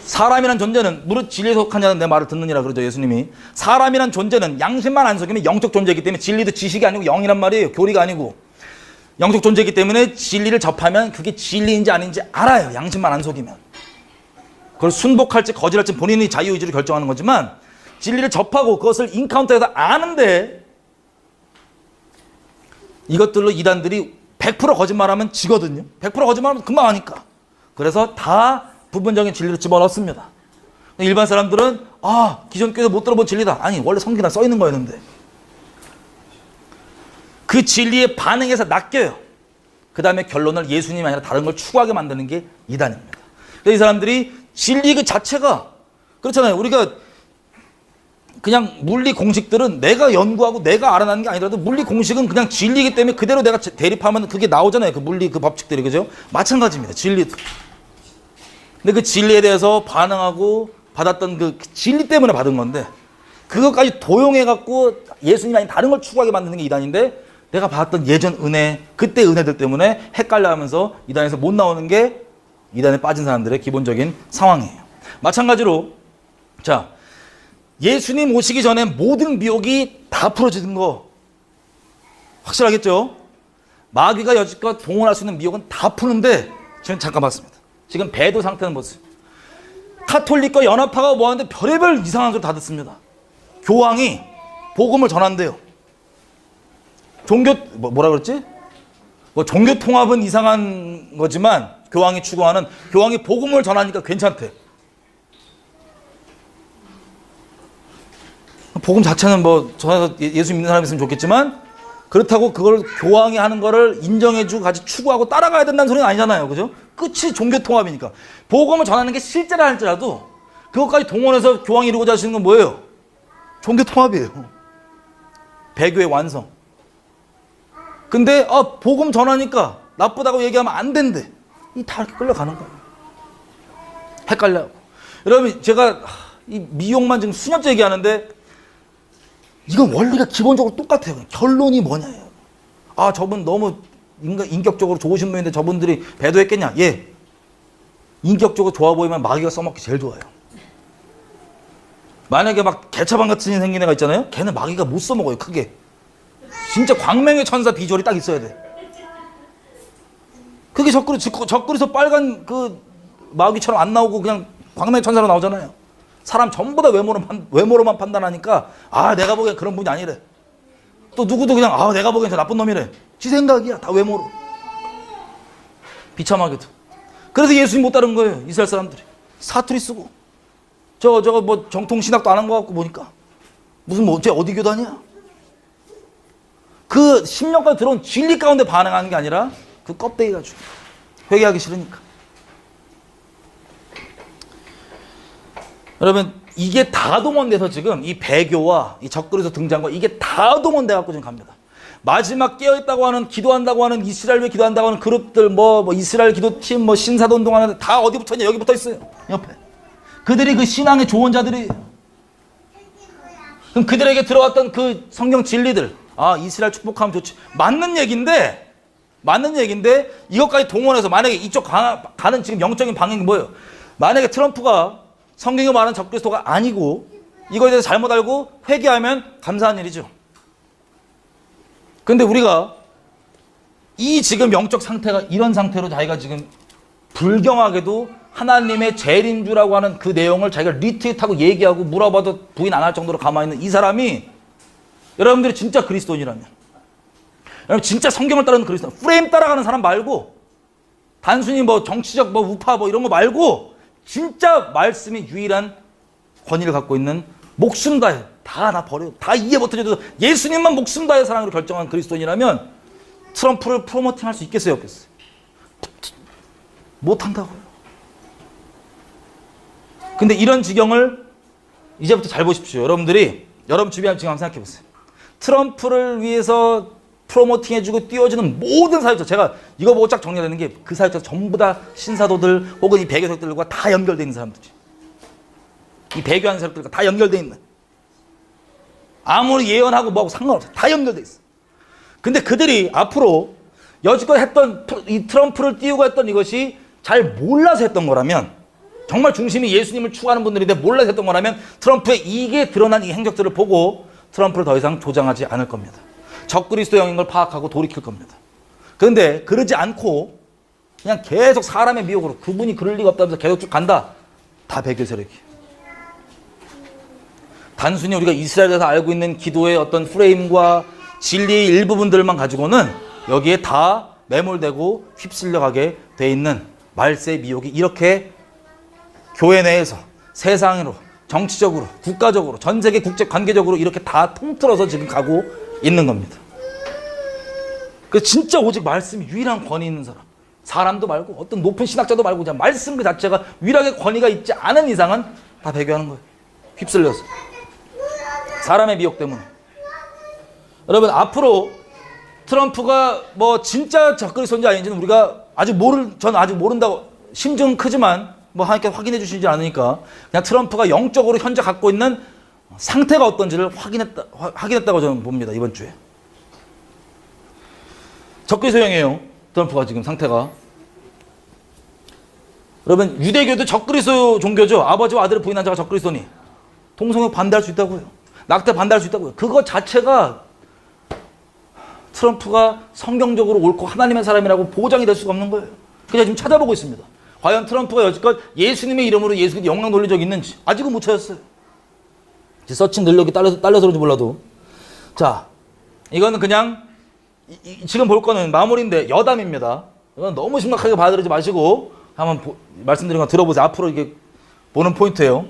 사람이란 존재는 무릇 진리에 속한 자는 내 말을 듣느니라 그러죠. 예수님이. 사람이란 존재는 양심만 안 속이면 영적 존재이기 때문에 진리도 지식이 아니고 영이란 말이에요. 교리가 아니고. 영적 존재이기 때문에 진리를 접하면 그게 진리인지 아닌지 알아요. 양심만 안 속이면. 그걸 순복할지 거절할지 본인의 자유의지로 결정하는 거지만 진리를 접하고 그것을 인카운터에서 아는데 이것들로 이단들이 100% 거짓말하면 지거든요. 100% 거짓말하면 금방 하니까. 그래서 다 부분적인 진리를 집어넣습니다. 일반 사람들은 기존 교회에서 못 들어본 진리다. 아니 원래 성경에 써 있는 거였는데 그 진리에 반응해서 낚여요. 그 다음에 결론을 예수님이 아니라 다른 걸 추구하게 만드는 게 이단입니다. 이 사람들이 진리 그 자체가 그렇잖아요. 우리가 그냥 물리 공식들은 내가 연구하고 내가 알아내는 게 아니라도 물리 공식은 그냥 진리이기 때문에 그대로 내가 대립하면 그게 나오잖아요. 그 물리 그 법칙들이. 그죠? 마찬가지입니다. 진리도. 근데 그 진리에 대해서 반응하고 받았던 그 진리 때문에 받은 건데 그것까지 도용해갖고 예수님이 아닌 다른 걸 추구하게 만드는 게 이단인데 내가 받았던 예전 은혜, 그때 은혜들 때문에 헷갈려 하면서 이단에서 못 나오는 게 이단에 빠진 사람들의 기본적인 상황이에요. 마찬가지로 자 예수님 오시기 전에 모든 미혹이 다 풀어지는 거 확실하겠죠? 마귀가 여지껏 동원할 수 있는 미혹은 다 푸는데 지금 잠깐 봤습니다. 지금 배도 상태는 보세요. 카톨릭과 연합파가 모았는데 별의별 이상한 소리 다 듣습니다. 교황이 복음을 전한대요. 뭐라 그랬지? 종교 통합은 이상한 거지만 교황이 추구하는 교황이 복음을 전하니까 괜찮대. 복음 자체는 전해서 예수 믿는 사람이 있으면 좋겠지만 그렇다고 그걸 교황이 하는 거를 인정해주고 같이 추구하고 따라가야 된다는 소리는 아니잖아요. 그죠? 끝이 종교 통합이니까. 복음을 전하는 게 실제라 할지라도 그것까지 동원해서 교황이 이루고자 하시는 건 뭐예요? 종교 통합이에요. 배교의 완성. 근데 복음 전하니까 나쁘다고 얘기하면 안 된대. 다 이렇게 끌려가는 거예요. 헷갈려하고. 여러분 제가 이 미혹만 지금 수년째 얘기하는데 이건 원리가 기본적으로 똑같아요. 결론이 뭐냐예요. 저분 너무 인격적으로 좋으신 분인데 저분들이 배도했겠냐? 예. 인격적으로 좋아 보이면 마귀가 써먹기 제일 좋아요. 만약에 막 개차반 같은 생긴 애가 있잖아요. 걔는 마귀가 못 써먹어요. 크게. 진짜 광명의 천사 비주얼이 딱 있어야 돼. 그게 적그리서 빨간 그 마귀처럼 안 나오고 그냥 광명의 천사로 나오잖아요. 사람 전부 다 외모로만 판단하니까 내가 보기엔 그런 분이 아니래. 또 누구도 그냥 내가 보기엔 저 나쁜 놈이래. 지 생각이야. 다 외모로. 비참하게도. 그래서 예수님 못 따른 거예요. 이스라엘 사람들이. 사투리 쓰고. 저거 뭐 정통 신학도 안 한 것 같고 보니까. 무슨 쟤 어디 교단이야? 그 10년까지 들어온 진리 가운데 반응하는 게 아니라 그 껍데기 가지고. 회개하기 싫으니까. 여러분 이게 다 동원돼서 지금 이 배교와 이 적그리스도 등장과 이게 다 동원돼갖고 지금 갑니다. 마지막 깨어있다고 하는 기도한다고 하는 이스라엘 왜 기도한다고 하는 그룹들 뭐 이스라엘 기도팀 사도 운동하는데 다 어디 붙어있냐? 여기 붙어있어요. 옆에. 그들이 그 신앙의 조언자들이 그럼 그들에게 들어왔던 그 성경 진리들, 아, 이스라엘 축복하면 좋지. 맞는 얘기인데 이것까지 동원해서 만약에 이쪽 가는 지금 영적인 방향이 뭐예요? 만약에 트럼프가 성경이 말하는 적그리스도가 아니고 이거에 대해서 잘못 알고 회개하면 감사한 일이죠. 근데 우리가 이 지금 영적 상태가 이런 상태로 자기가 지금 불경하게도 하나님의 재림주라고 하는 그 내용을 자기가 리트윗하고 얘기하고 물어봐도 부인 안 할 정도로 가만히 있는 이 사람이 여러분들이 진짜 그리스도인이라면, 여러분 진짜 성경을 따르는 그리스도, 프레임 따라가는 사람 말고 단순히 뭐 정치적 뭐 우파 뭐 이런 거 말고 진짜 말씀이 유일한 권위를 갖고 있는 목숨 다해 다 나 버려 다 이해 못해줘도 예수님만 목숨 다해 사랑으로 결정한 그리스도인이라면 트럼프를 프로모팅할 수 있겠어요, 없겠어요? 못한다고요. 근데 이런 지경을 이제부터 잘 보십시오. 여러분들이 여러분 주변 지금 한번 생각해 보세요. 트럼프를 위해서 프로모팅해주고 띄워주는 모든 사역자, 제가 이거 보고 쫙 정리되는 게 그 사역자 전부 다 신사도들 혹은 이 배교 세력들과 다 연결되어 있는 사람들이, 이 배교하는 세력들과 다 연결되어 있는, 아무리 예언하고 뭐하고 상관없어요. 다 연결되어 있어. 근데 그들이 앞으로 여지껏 했던 이 트럼프를 띄우고 했던 이것이 잘 몰라서 했던 거라면, 정말 중심이 예수님을 추구하는 분들인데 몰라서 했던 거라면 트럼프의 이게 드러난 이 행적들을 보고 트럼프를 더 이상 조장하지 않을 겁니다. 적그리스도형인 걸 파악하고 돌이킬 겁니다. 그런데 그러지 않고 그냥 계속 사람의 미혹으로 그분이 그럴 리가 없다면서 계속 쭉 간다. 다 배교 세력이. 단순히 우리가 이스라엘에서 알고 있는 기도의 어떤 프레임과 진리의 일부분들만 가지고는 여기에 다 매몰되고 휩쓸려가게 돼 있는 말세의 미혹이 이렇게 교회 내에서 세상으로 정치적으로 국가적으로 전 세계 국제 관계적으로 이렇게 다 통틀어서 지금 가고 있는 겁니다. 그 진짜 오직 말씀이 유일한 권위 있는 사람, 사람도 말고 어떤 높은 신학자도 말고 그냥 말씀 그 자체가 유일하게 권위가 있지 않은 이상은 다 배교하는 거예요. 휩쓸려서 사람의 미혹 때문에. 여러분 앞으로 트럼프가 뭐 진짜 적그리스도인지 아닌지는 우리가 저는 아직 모른다고, 심증은 크지만 뭐 하나님께 확인해 주시지 않으니까 그냥 트럼프가 영적으로 현재 갖고 있는 상태가 어떤지를 확인했다고 저는 봅니다. 이번 주에 적그리스도형이에요. 트럼프가 지금 상태가. 여러분 유대교도 적그리스도 종교죠. 아버지와 아들을 부인한 자가 적그리스도니 동성애 반대할 수 있다고요. 낙태 반대할 수 있다고요. 그거 자체가 트럼프가 성경적으로 옳고 하나님의 사람이라고 보장이 될 수가 없는 거예요. 그냥 지금 찾아보고 있습니다. 과연 트럼프가 여지껏 예수님의 이름으로 예수님께 영광 돌린 적이 있는지 아직은 못 찾았어요. 서칭 능력이 딸려서 그런지 몰라도. 자, 이거는 그냥 지금 볼 거는 마무리인데 여담입니다. 이건 너무 심각하게 받아들이지 마시고 한번 말씀드린 거 들어보세요. 앞으로 이게 보는 포인트예요.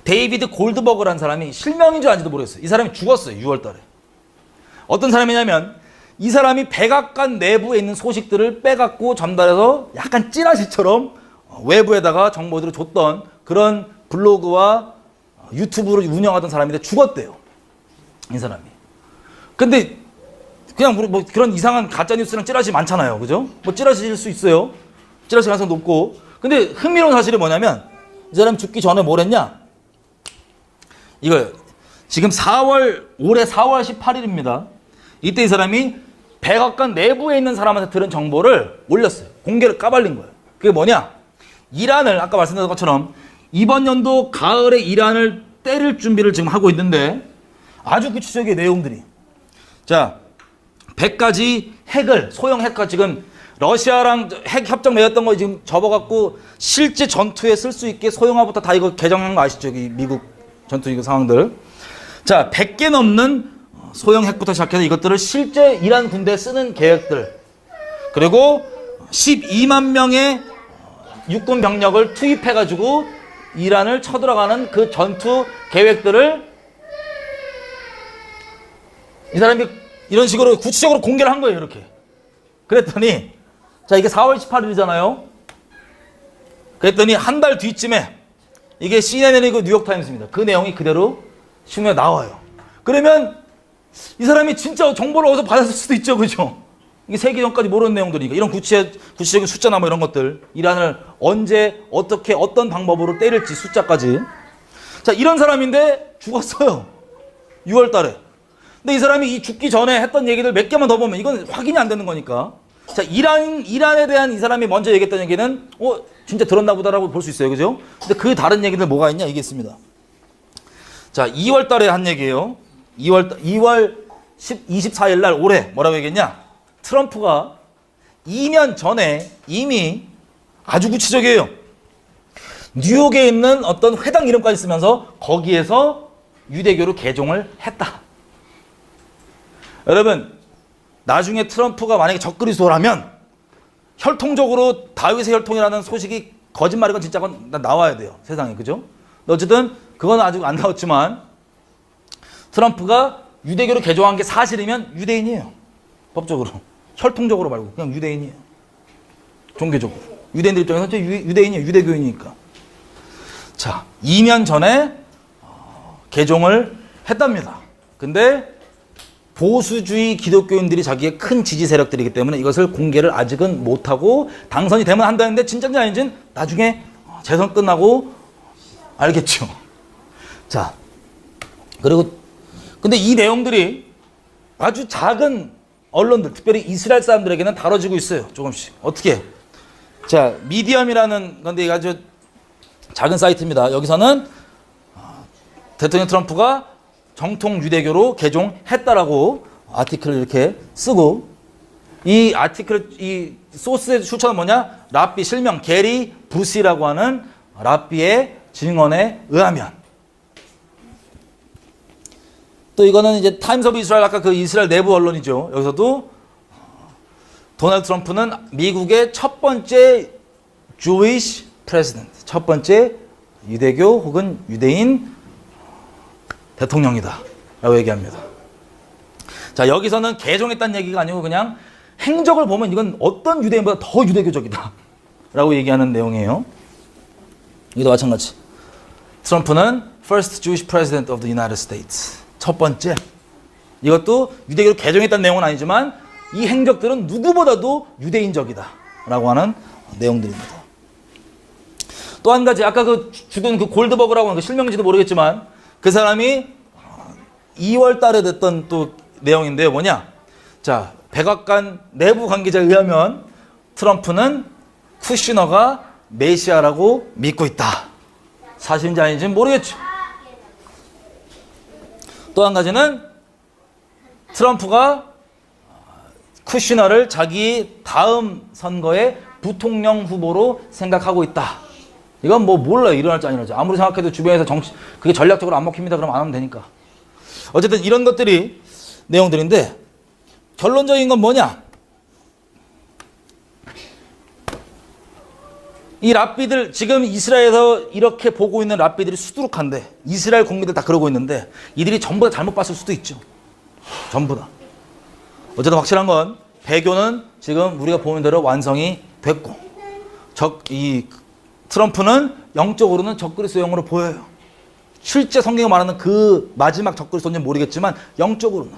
데이비드 골드버그라는 사람이 실명인 줄 아닌지도 모르겠어요. 이 사람이 죽었어요. 6월 달에. 어떤 사람이냐면 이 사람이 백악관 내부에 있는 소식들을 빼갖고 전달해서 약간 찌라시처럼 외부에다가 정보들을 줬던 그런 블로그와 유튜브를 운영하던 사람인데 죽었대요. 이 사람이. 근데 그냥 뭐 그런 이상한 가짜뉴스랑 찌라시 많잖아요. 그죠? 뭐 찌라시일 수 있어요. 찌라시 가능성 높고. 근데 흥미로운 사실이 뭐냐면 이 사람이 죽기 전에 뭘 했냐? 이거예요. 지금 올해 4월 18일입니다. 이때 이 사람이 백악관 내부에 있는 사람한테 들은 정보를 올렸어요. 공개를 까발린 거예요. 그게 뭐냐? 이란을 아까 말씀드린 것처럼 이번 연도 가을에 이란을 때릴 준비를 지금 하고 있는데 아주 구체적인 내용들이, 자 100가지 핵을, 소형 핵과 지금 러시아랑 핵 협정 맺었던 거 지금 접어갖고 실제 전투에 쓸 수 있게 소형화부터 다 이거 개정한 거 아시죠? 이 미국 전투 이거 상황들. 자 100개 넘는 소형 핵부터 시작해서 이것들을 실제 이란 군대에 쓰는 계획들, 그리고 12만 명의 육군 병력을 투입해가지고 이란을 쳐들어가는 그 전투 계획들을 이 사람이 이런 식으로 구체적으로 공개를 한 거예요. 이렇게. 그랬더니 자 이게 4월 18일이잖아요. 그랬더니 한 달 뒤쯤에 이게 CNN이고 뉴욕타임스입니다. 그 내용이 그대로 신문에 나와요. 그러면 이 사람이 진짜 정보를 어디서 받았을 수도 있죠. 그죠? 이게 세기 전까지 모르는 내용들이니까 이런 구체적인 숫자나 뭐 이런 것들, 이란을 언제 어떻게 어떤 방법으로 때릴지 숫자까지. 자 이런 사람인데 죽었어요. 6월 달에. 근데 이 사람이 이 죽기 전에 했던 얘기들 몇 개만 더 보면 이건 확인이 안 되는 거니까. 자, 이란에 대한 이 사람이 먼저 얘기했던 얘기는 진짜 들었나 보다라고 볼 수 있어요. 그죠? 근데 그 다른 얘기들 뭐가 있냐? 이게 있습니다. 자, 2월 달에 한 얘기예요. 2월 24일 날 올해 뭐라고 얘기했냐? 트럼프가 2년 전에 이미 아주 구체적이에요. 뉴욕에 있는 어떤 회당 이름까지 쓰면서 거기에서 유대교를 개종을 했다. 여러분, 나중에 트럼프가 만약에 적그리스도라면 혈통적으로 다윗의 혈통이라는 소식이 거짓말이건 진짜건 나와야 돼요. 세상에. 그죠? 어쨌든 그건 아직 안 나왔지만 트럼프가 유대교를 개종한 게 사실이면 유대인이에요. 법적으로. 혈통적으로 말고 그냥 유대인이에요. 종교적으로. 유대인들 입장에서 유대인이에요. 유대교인이니까. 자, 2년 전에 개종을 했답니다. 근데 보수주의 기독교인들이 자기의 큰 지지 세력들이기 때문에 이것을 공개를 아직은 못하고 당선이 되면 한다는데 진짜인지 아닌지는 나중에 재선 끝나고 알겠죠. 자, 그리고 근데 이 내용들이 아주 작은 언론들, 특별히 이스라엘 사람들에게는 다뤄지고 있어요. 조금씩. 어떻게? 자, 미디엄이라는 건데 이게 아주 작은 사이트입니다. 여기서는 대통령 트럼프가 정통 유대교로 개종했다라고 아티클을 이렇게 쓰고, 이 아티클, 이 소스의 출처는 뭐냐? 랍비 실명 게리 브루시라고 하는 랍비의 증언에 의하면. 또 이거는 이제 타임스 오브 이스라엘, 아까 그 이스라엘 내부 언론이죠. 여기서도 도널드 트럼프는 미국의 첫 번째 Jewish president, 첫 번째 유대교 혹은 유대인 대통령이다 라고 얘기합니다. 자, 여기서는 개종했다는 얘기가 아니고 그냥 행적을 보면 이건 어떤 유대인보다 더 유대교적이다 라고 얘기하는 내용이에요. 여기도 마찬가지. 트럼프는 First Jewish President of the United States, 첫 번째. 이것도 유대교로 개종했다는 내용은 아니지만 이 행적들은 누구보다도 유대인적이다 라고 하는 내용들입니다. 또 한 가지, 아까 그 죽은 그 골드버그라고 하는 그 실명인지도 모르겠지만 그 사람이 2월 달에 됐던 또 내용인데요. 뭐냐? 자, 백악관 내부 관계자에 의하면 트럼프는 쿠시너가 메시아라고 믿고 있다. 사실인지 아닌지는 모르겠죠. 또 한 가지는 트럼프가 쿠시너를 자기 다음 선거의 부통령 후보로 생각하고 있다. 이건 뭐 몰라요. 일어날지 안 일어날지. 아무리 생각해도 주변에서 그게 전략적으로 안 먹힙니다. 그럼 안 하면 되니까. 어쨌든 이런 것들이 내용들인데 결론적인 건 뭐냐? 이 랍비들, 지금 이스라엘에서 이렇게 보고 있는 랍비들이 수두룩한데 이스라엘 국민들 다 그러고 있는데 이들이 전부 다 잘못 봤을 수도 있죠. 전부 다. 어쨌든 확실한 건 배교는 지금 우리가 보는 대로 완성이 됐고 이 트럼프는 영적으로는 적그리스도형으로 보여요. 실제 성경이 말하는 그 마지막 적그리스도인지는 모르겠지만 영적으로는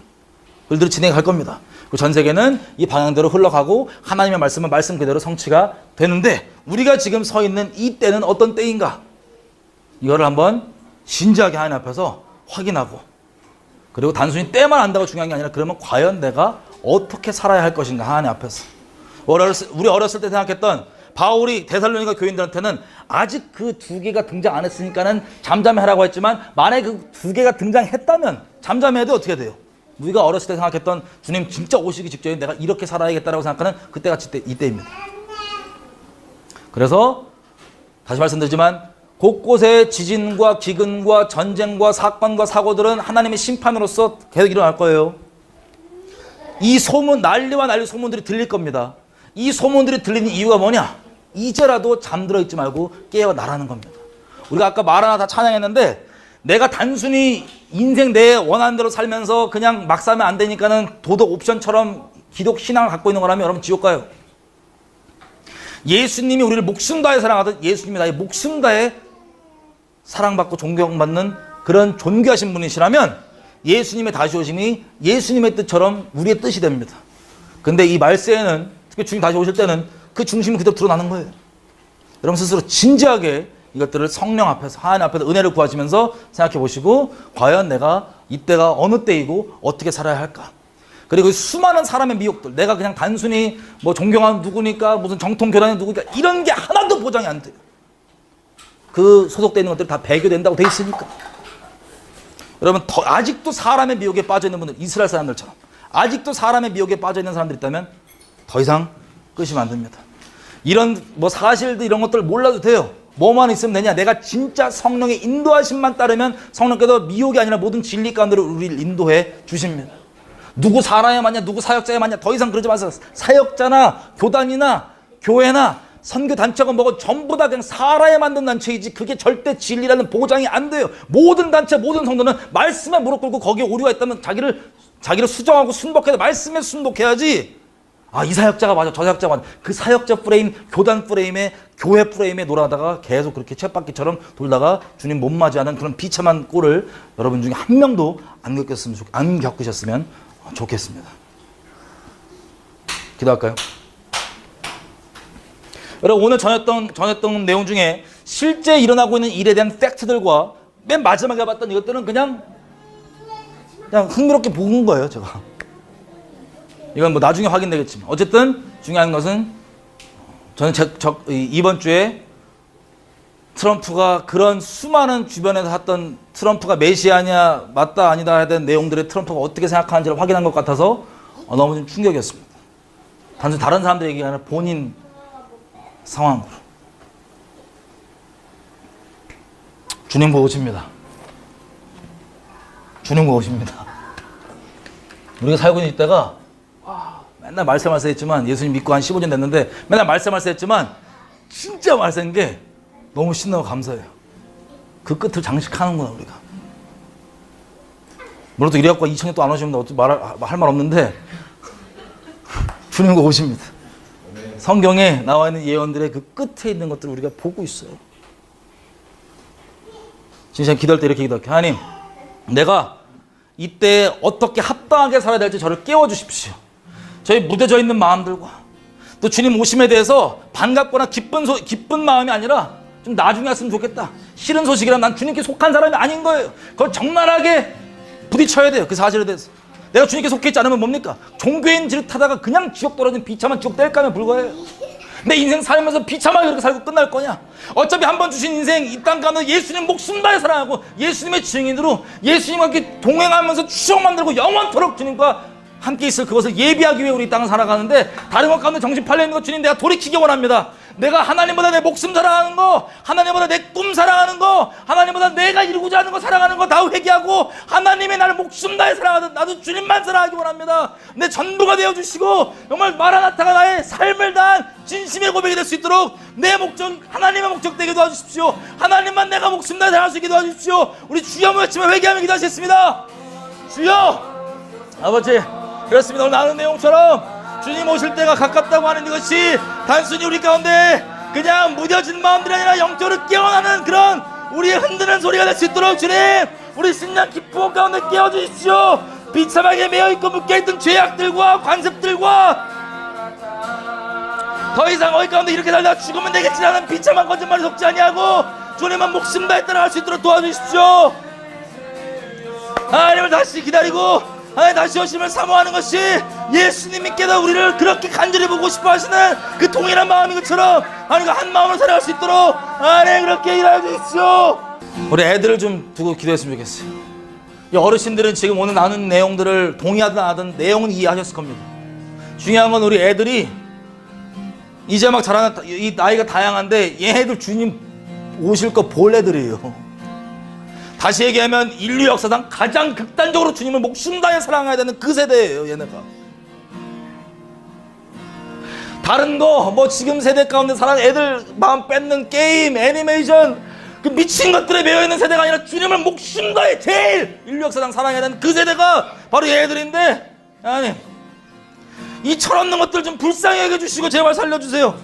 그들이 진행해 갈 겁니다. 그리고 전 세계는 이 방향대로 흘러가고 하나님의 말씀은 말씀 그대로 성취가 되는데 우리가 지금 서 있는 이 때는 어떤 때인가? 이거를 한번 진지하게 하나님 앞에서 확인하고, 그리고 단순히 때만 안다고 중요한 게 아니라 그러면 과연 내가 어떻게 살아야 할 것인가 하나님 앞에서. 우리 어렸을 때 생각했던 바울이 데살로니가 교인들한테는 아직 그 두 개가 등장 안 했으니까는 잠잠해라고 했지만 만약에 그 두 개가 등장했다면 잠잠해도 어떻게 돼요? 우리가 어렸을 때 생각했던 주님 진짜 오시기 직전에 내가 이렇게 살아야겠다라고 생각하는 그때가 이때입니다. 그래서 다시 말씀드리지만 곳곳에 지진과 기근과 전쟁과 사건과 사고들은 하나님의 심판으로서 계속 일어날 거예요. 이 소문, 난리와 난리 소문들이 들릴 겁니다. 이 소문들이 들리는 이유가 뭐냐? 이제라도 잠들어 있지 말고 깨어나라는 겁니다. 우리가 아까 마라나다 찬양했는데 내가 단순히 인생 내 원하는 대로 살면서 그냥 막 살면 안 되니까는 도덕 옵션처럼 기독 신앙을 갖고 있는 거라면 여러분 지옥 가요. 예수님이 우리를 목숨 다해 사랑하듯 예수님이 나의 목숨 다해 사랑받고 존경받는 그런 존귀하신 분이시라면 예수님의 다시 오심이 예수님의 뜻처럼 우리의 뜻이 됩니다. 근데 이 말세에는 특히 주님 다시 오실 때는 그 중심이 그대로 드러나는 거예요. 여러분 스스로 진지하게 이것들을 성령 앞에서 하나님 앞에서 은혜를 구하시면서 생각해 보시고 과연 내가 이때가 어느 때이고 어떻게 살아야 할까. 그리고 수많은 사람의 미혹들, 내가 그냥 단순히 뭐 존경하는 누구니까 무슨 정통교단의 누구니까 이런 게 하나도 보장이 안 돼요. 그 소속되어 있는 것들이 다 배교된다고 돼 있으니까. 여러분, 아직도 사람의 미혹에 빠져 있는 분들, 이스라엘 사람들처럼 아직도 사람의 미혹에 빠져 있는 사람들이 있다면 더 이상 끄시면 안 됩니다. 이런 뭐 사실들 이런 것들 몰라도 돼요. 뭐만 있으면 되냐? 내가 진짜 성령의 인도하심만 따르면 성령께서 미혹이 아니라 모든 진리 가운데로 우리를 인도해 주십니다. 누구 사람에 맞냐, 누구 사역자에 맞냐, 더 이상 그러지 마세요. 사역자나 교단이나 교회나 선교 단체가 뭐고 전부 다 그냥 사람에 만든 단체이지 그게 절대 진리라는 보장이 안 돼요. 모든 단체, 모든 성도는 말씀에 무릎 꿇고 거기에 오류가 있다면 자기를 수정하고 순복해야 돼. 말씀에 순복해야지. 아, 이 사역자가 맞아, 저 사역자가 맞아. 그 사역자 프레임, 교단 프레임에, 교회 프레임에 놀아다가 계속 그렇게 쳇바퀴처럼 돌다가 주님 못 맞이하는 그런 비참한 꼴을 여러분 중에 한 명도 안 겪으셨으면 좋겠습니다. 기도할까요? 여러분, 오늘 전했던 내용 중에 실제 일어나고 있는 일에 대한 팩트들과 맨 마지막에 봤던 이것들은 그냥 흥미롭게 본 거예요, 제가. 이건 뭐 나중에 확인되겠지만 어쨌든 중요한 것은 저는 이번 주에 트럼프가 그런 수많은 주변에서 했던 트럼프가 메시아냐 맞다 아니다 해야 되는 내용들의 트럼프가 어떻게 생각하는지를 확인한 것 같아서 너무 좀 충격이었습니다. 단순히 다른 사람들 얘기가 아니라 본인 상황으로. 주님 보고 오십니다. 주님 보고 오십니다. 우리가 살고 있는 이때가 맨날 말세 했지만 예수님 믿고 한 15년 됐는데 맨날 말세 했지만 진짜 말세인 게 너무 신나고 감사해요. 그 끝을 장식하는구나 우리가. 물론 또 이래갖고 2000년 또 안 오시면 어떻게 할 말 없는데 주님 거 오십니다. 성경에 나와 있는 예언들의 그 끝에 있는 것들을 우리가 보고 있어요. 진짜 기도할 때 이렇게 기도할게요. 하나님, 내가 이때 어떻게 합당하게 살아야 될지 저를 깨워주십시오. 저희 무뎌져 있는 마음들과 또 주님 오심에 대해서 반갑거나 기쁜 마음이 아니라 좀 나중에 왔으면 좋겠다. 싫은 소식이라면 난 주님께 속한 사람이 아닌 거예요. 그걸 적나라하게 부딪혀야 돼요. 그 사실에 대해서. 내가 주님께 속해 있지 않으면 뭡니까? 종교인 지릇하다가 그냥 지옥 떨어진 비참한 지옥 뗄까면 불과해요. 내 인생 살면서 비참하게 그렇게 살고 끝날 거냐? 어차피 한 번 주신 인생 이 땅 가면 예수님 목숨 다해 사랑하고 예수님의 증인으로 예수님과 함께 동행하면서 추억 만들고 영원토록 주님과 함께 있을 그것을 예비하기 위해 우리 이 땅을 살아가는데 다른 것 가운데 정신 팔려 있는 것 주님 내가 돌이키기 원합니다. 내가 하나님보다 내 목숨 사랑하는 거, 하나님보다 내 꿈 사랑하는 거, 하나님보다 내가 이루고자 하는 거 사랑하는 거 다 회개하고 하나님이 나를 목숨 다해 사랑하듯 나도 주님만 사랑하기 원합니다. 내 전부가 되어주시고 정말 마라나타가 나의 삶을 다한 진심의 고백이 될 수 있도록 내 목적, 하나님의 목적 되게 도와주십시오. 하나님만 내가 목숨 다해 사랑할 수 있게 도와주십시오. 우리 주여 외치며 회개하며 기도하시겠습니다. 주여! 아버지, 그렇습니다. 오늘 나눈 내용처럼 주님 오실 때가 가깝다고 하는 이것이 단순히 우리 가운데 그냥 무뎌진 마음들이 아니라 영적으로 깨어나는 그런 우리의 흔드는 소리가 될 수 있도록 주님, 우리 신령 기쁨 가운데 깨워주십시오. 비참하게 매여있고 묶여있던 죄악들과 관습들과 더 이상 어디 가운데 이렇게 살다가 죽으면 되겠지라는 비참한 거짓말에 속지 아니하고 주님만 목숨 다해 따라갈 수 있도록 도와주십시오. 하나님을 다시 기다리고 하나님 다시 오심을 사모하는 것이 예수님께서 우리를 그렇게 간절히 보고 싶어 하시는 그 동일한 마음인 것처럼 하나님과 한 마음으로 살아갈 수 있도록 하나님 그렇게 일하여 주십시오. 우리 애들을 좀 두고 기도했으면 좋겠어요. 이 어르신들은 지금 오늘 나눈 내용들을 동의하든 안 하든 내용은 이해하셨을 겁니다. 중요한 건 우리 애들이 이제 막 자라는 이 나이가 다양한데 얘네들 주님 오실 거 볼 애들이에요. 다시 얘기하면 인류 역사상 가장 극단적으로 주님을 목숨 다해 사랑해야 되는 그 세대예요, 얘네가. 다른 거, 뭐 지금 세대 가운데 살아가는 애들 마음 뺏는 게임, 애니메이션, 그 미친 것들에 매여있는 세대가 아니라 주님을 목숨 다해 제일 인류 역사상 사랑해야 되는 그 세대가 바로 얘들인데, 하나님, 이 철없는 것들 좀 불쌍히 여겨주시고 제발 살려주세요.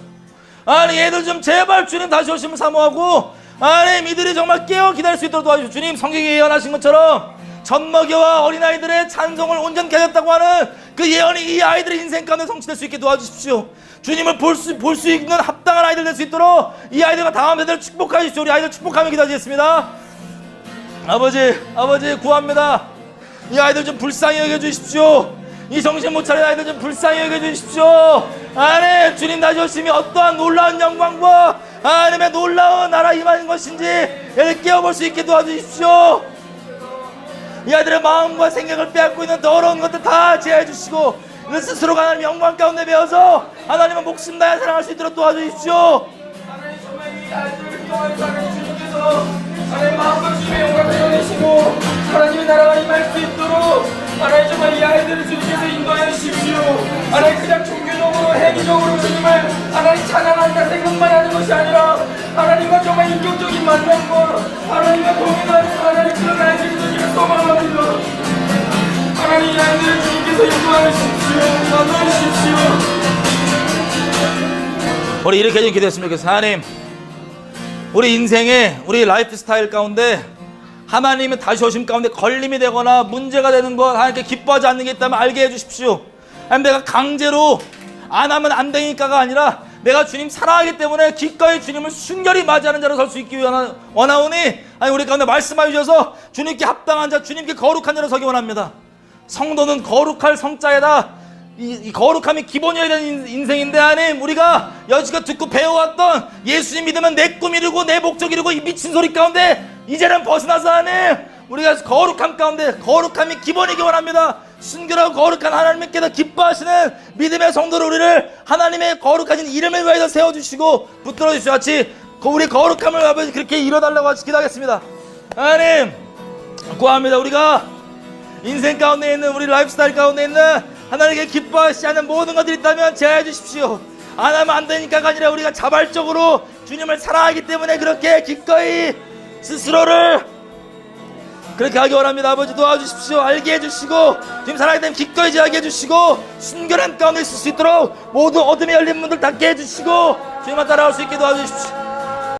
아니, 얘들 좀 제발 주님 다시 오심을 사모하고 하나님 이들이 정말 깨어 기다릴 수 있도록 도와주시오. 주님 성경에 예언하신 것처럼 젖먹이와 어린아이들의 찬송을 온전케 하셨다고 하는 그 예언이 이 아이들의 인생 가운데 성취될 수 있게 도와주십시오. 주님을 볼 수 있는 합당한 아이들 될 수 있도록 이 아이들과 다음 세대를 축복하십시오. 우리 아이들 축복하며 기도하시겠습니다. 아버지 구합니다. 이 아이들 좀 불쌍히 여겨주십시오. 이 정신 못 차린 아이들 좀 불쌍히 여겨주십시오. 하나님, 주님 다시 오심이 어떠한 놀라운 영광과 하나님의 놀라운 나라 임하는 것인지 이를 깨워볼 수 있게 도와주십시오. 이 아이들의 마음과 생각을 빼앗고 있는 더러운 것들 다 제하해 주시고 이들 스스로가 하나님 영광 가운데 배워서 하나님은 목숨 다해 사랑할 수 있도록 도와주십시오. 하나님 정말 이 아이들을 통한 하나님 주님께서 하나님 마음과 주님의 영광을 드러내시고 하나님의 나라가 임할 수 있도록 하나님 정말 이 아이들을 주님께서 인도하여 주십시오. 하나님 그냥 종교적으로 행위적으로 주님을 하나님 찬양한다 생각만 하는 것이 아니라 하나님과 정말 인격적인 만남과 하나님과 동행하는 하나님 그런 아이들이 주님을 소망합니다. 하나님 이 아이들을 주님께서 인도하여 주십시오. 인도하여 주십시오. 우리 이렇게 좀 기도했으면 좋겠어요. 하나님, 우리 인생의 우리 라이프 스타일 가운데 하나님의 다시 오심 가운데 걸림이 되거나 문제가 되는 것, 하나님께 기뻐하지 않는 게 있다면 알게 해주십시오. 아니면 내가 강제로 안 하면 안 되니까가 아니라 내가 주님 사랑하기 때문에 기꺼이 주님을 순결히 맞이하는 자로 설 수 있기 원하오니 아니 우리 가운데 말씀하여 주셔서 주님께 합당한 자, 주님께 거룩한 자로 서기 원합니다. 성도는 거룩할 성자에다 이 거룩함이 기본이어야 되는 인생인데 하나님, 우리가 여지껏 듣고 배워왔던 예수님 믿으면 내 꿈 이루고 내 목적 이루고 이 미친 소리 가운데 이제는 벗어나서 하나님, 우리가 거룩함 가운데 거룩함이 기본이기 원합니다. 순결하고 거룩한 하나님께서 기뻐하시는 믿음의 성도를 우리를 하나님의 거룩하신 이름을 위하여 세워주시고 붙들어 주시오. 같이 우리 거룩함을 아버지 그렇게 이뤄달라고 기도하겠습니다. 하나님 구합니다. 우리가 인생 가운데 있는 우리 라이프스타일 가운데 있는 하나님께 기뻐하시지 않는 모든 것들이 있다면 제하해 주십시오. 안 하면 안 되니까가 아니라 우리가 자발적으로 주님을 사랑하기 때문에 그렇게 기꺼이 스스로를 그렇게 하기 원합니다. 아버지 도와주십시오. 알게 해주시고 주님 사랑하기 때문에 기꺼이 제하게 해주시고 순결한 가운데 있을 수 있도록 모두 어둠에 열린 문들 닫게 해주시고 주님만 따라올 수 있게 도와주십시오.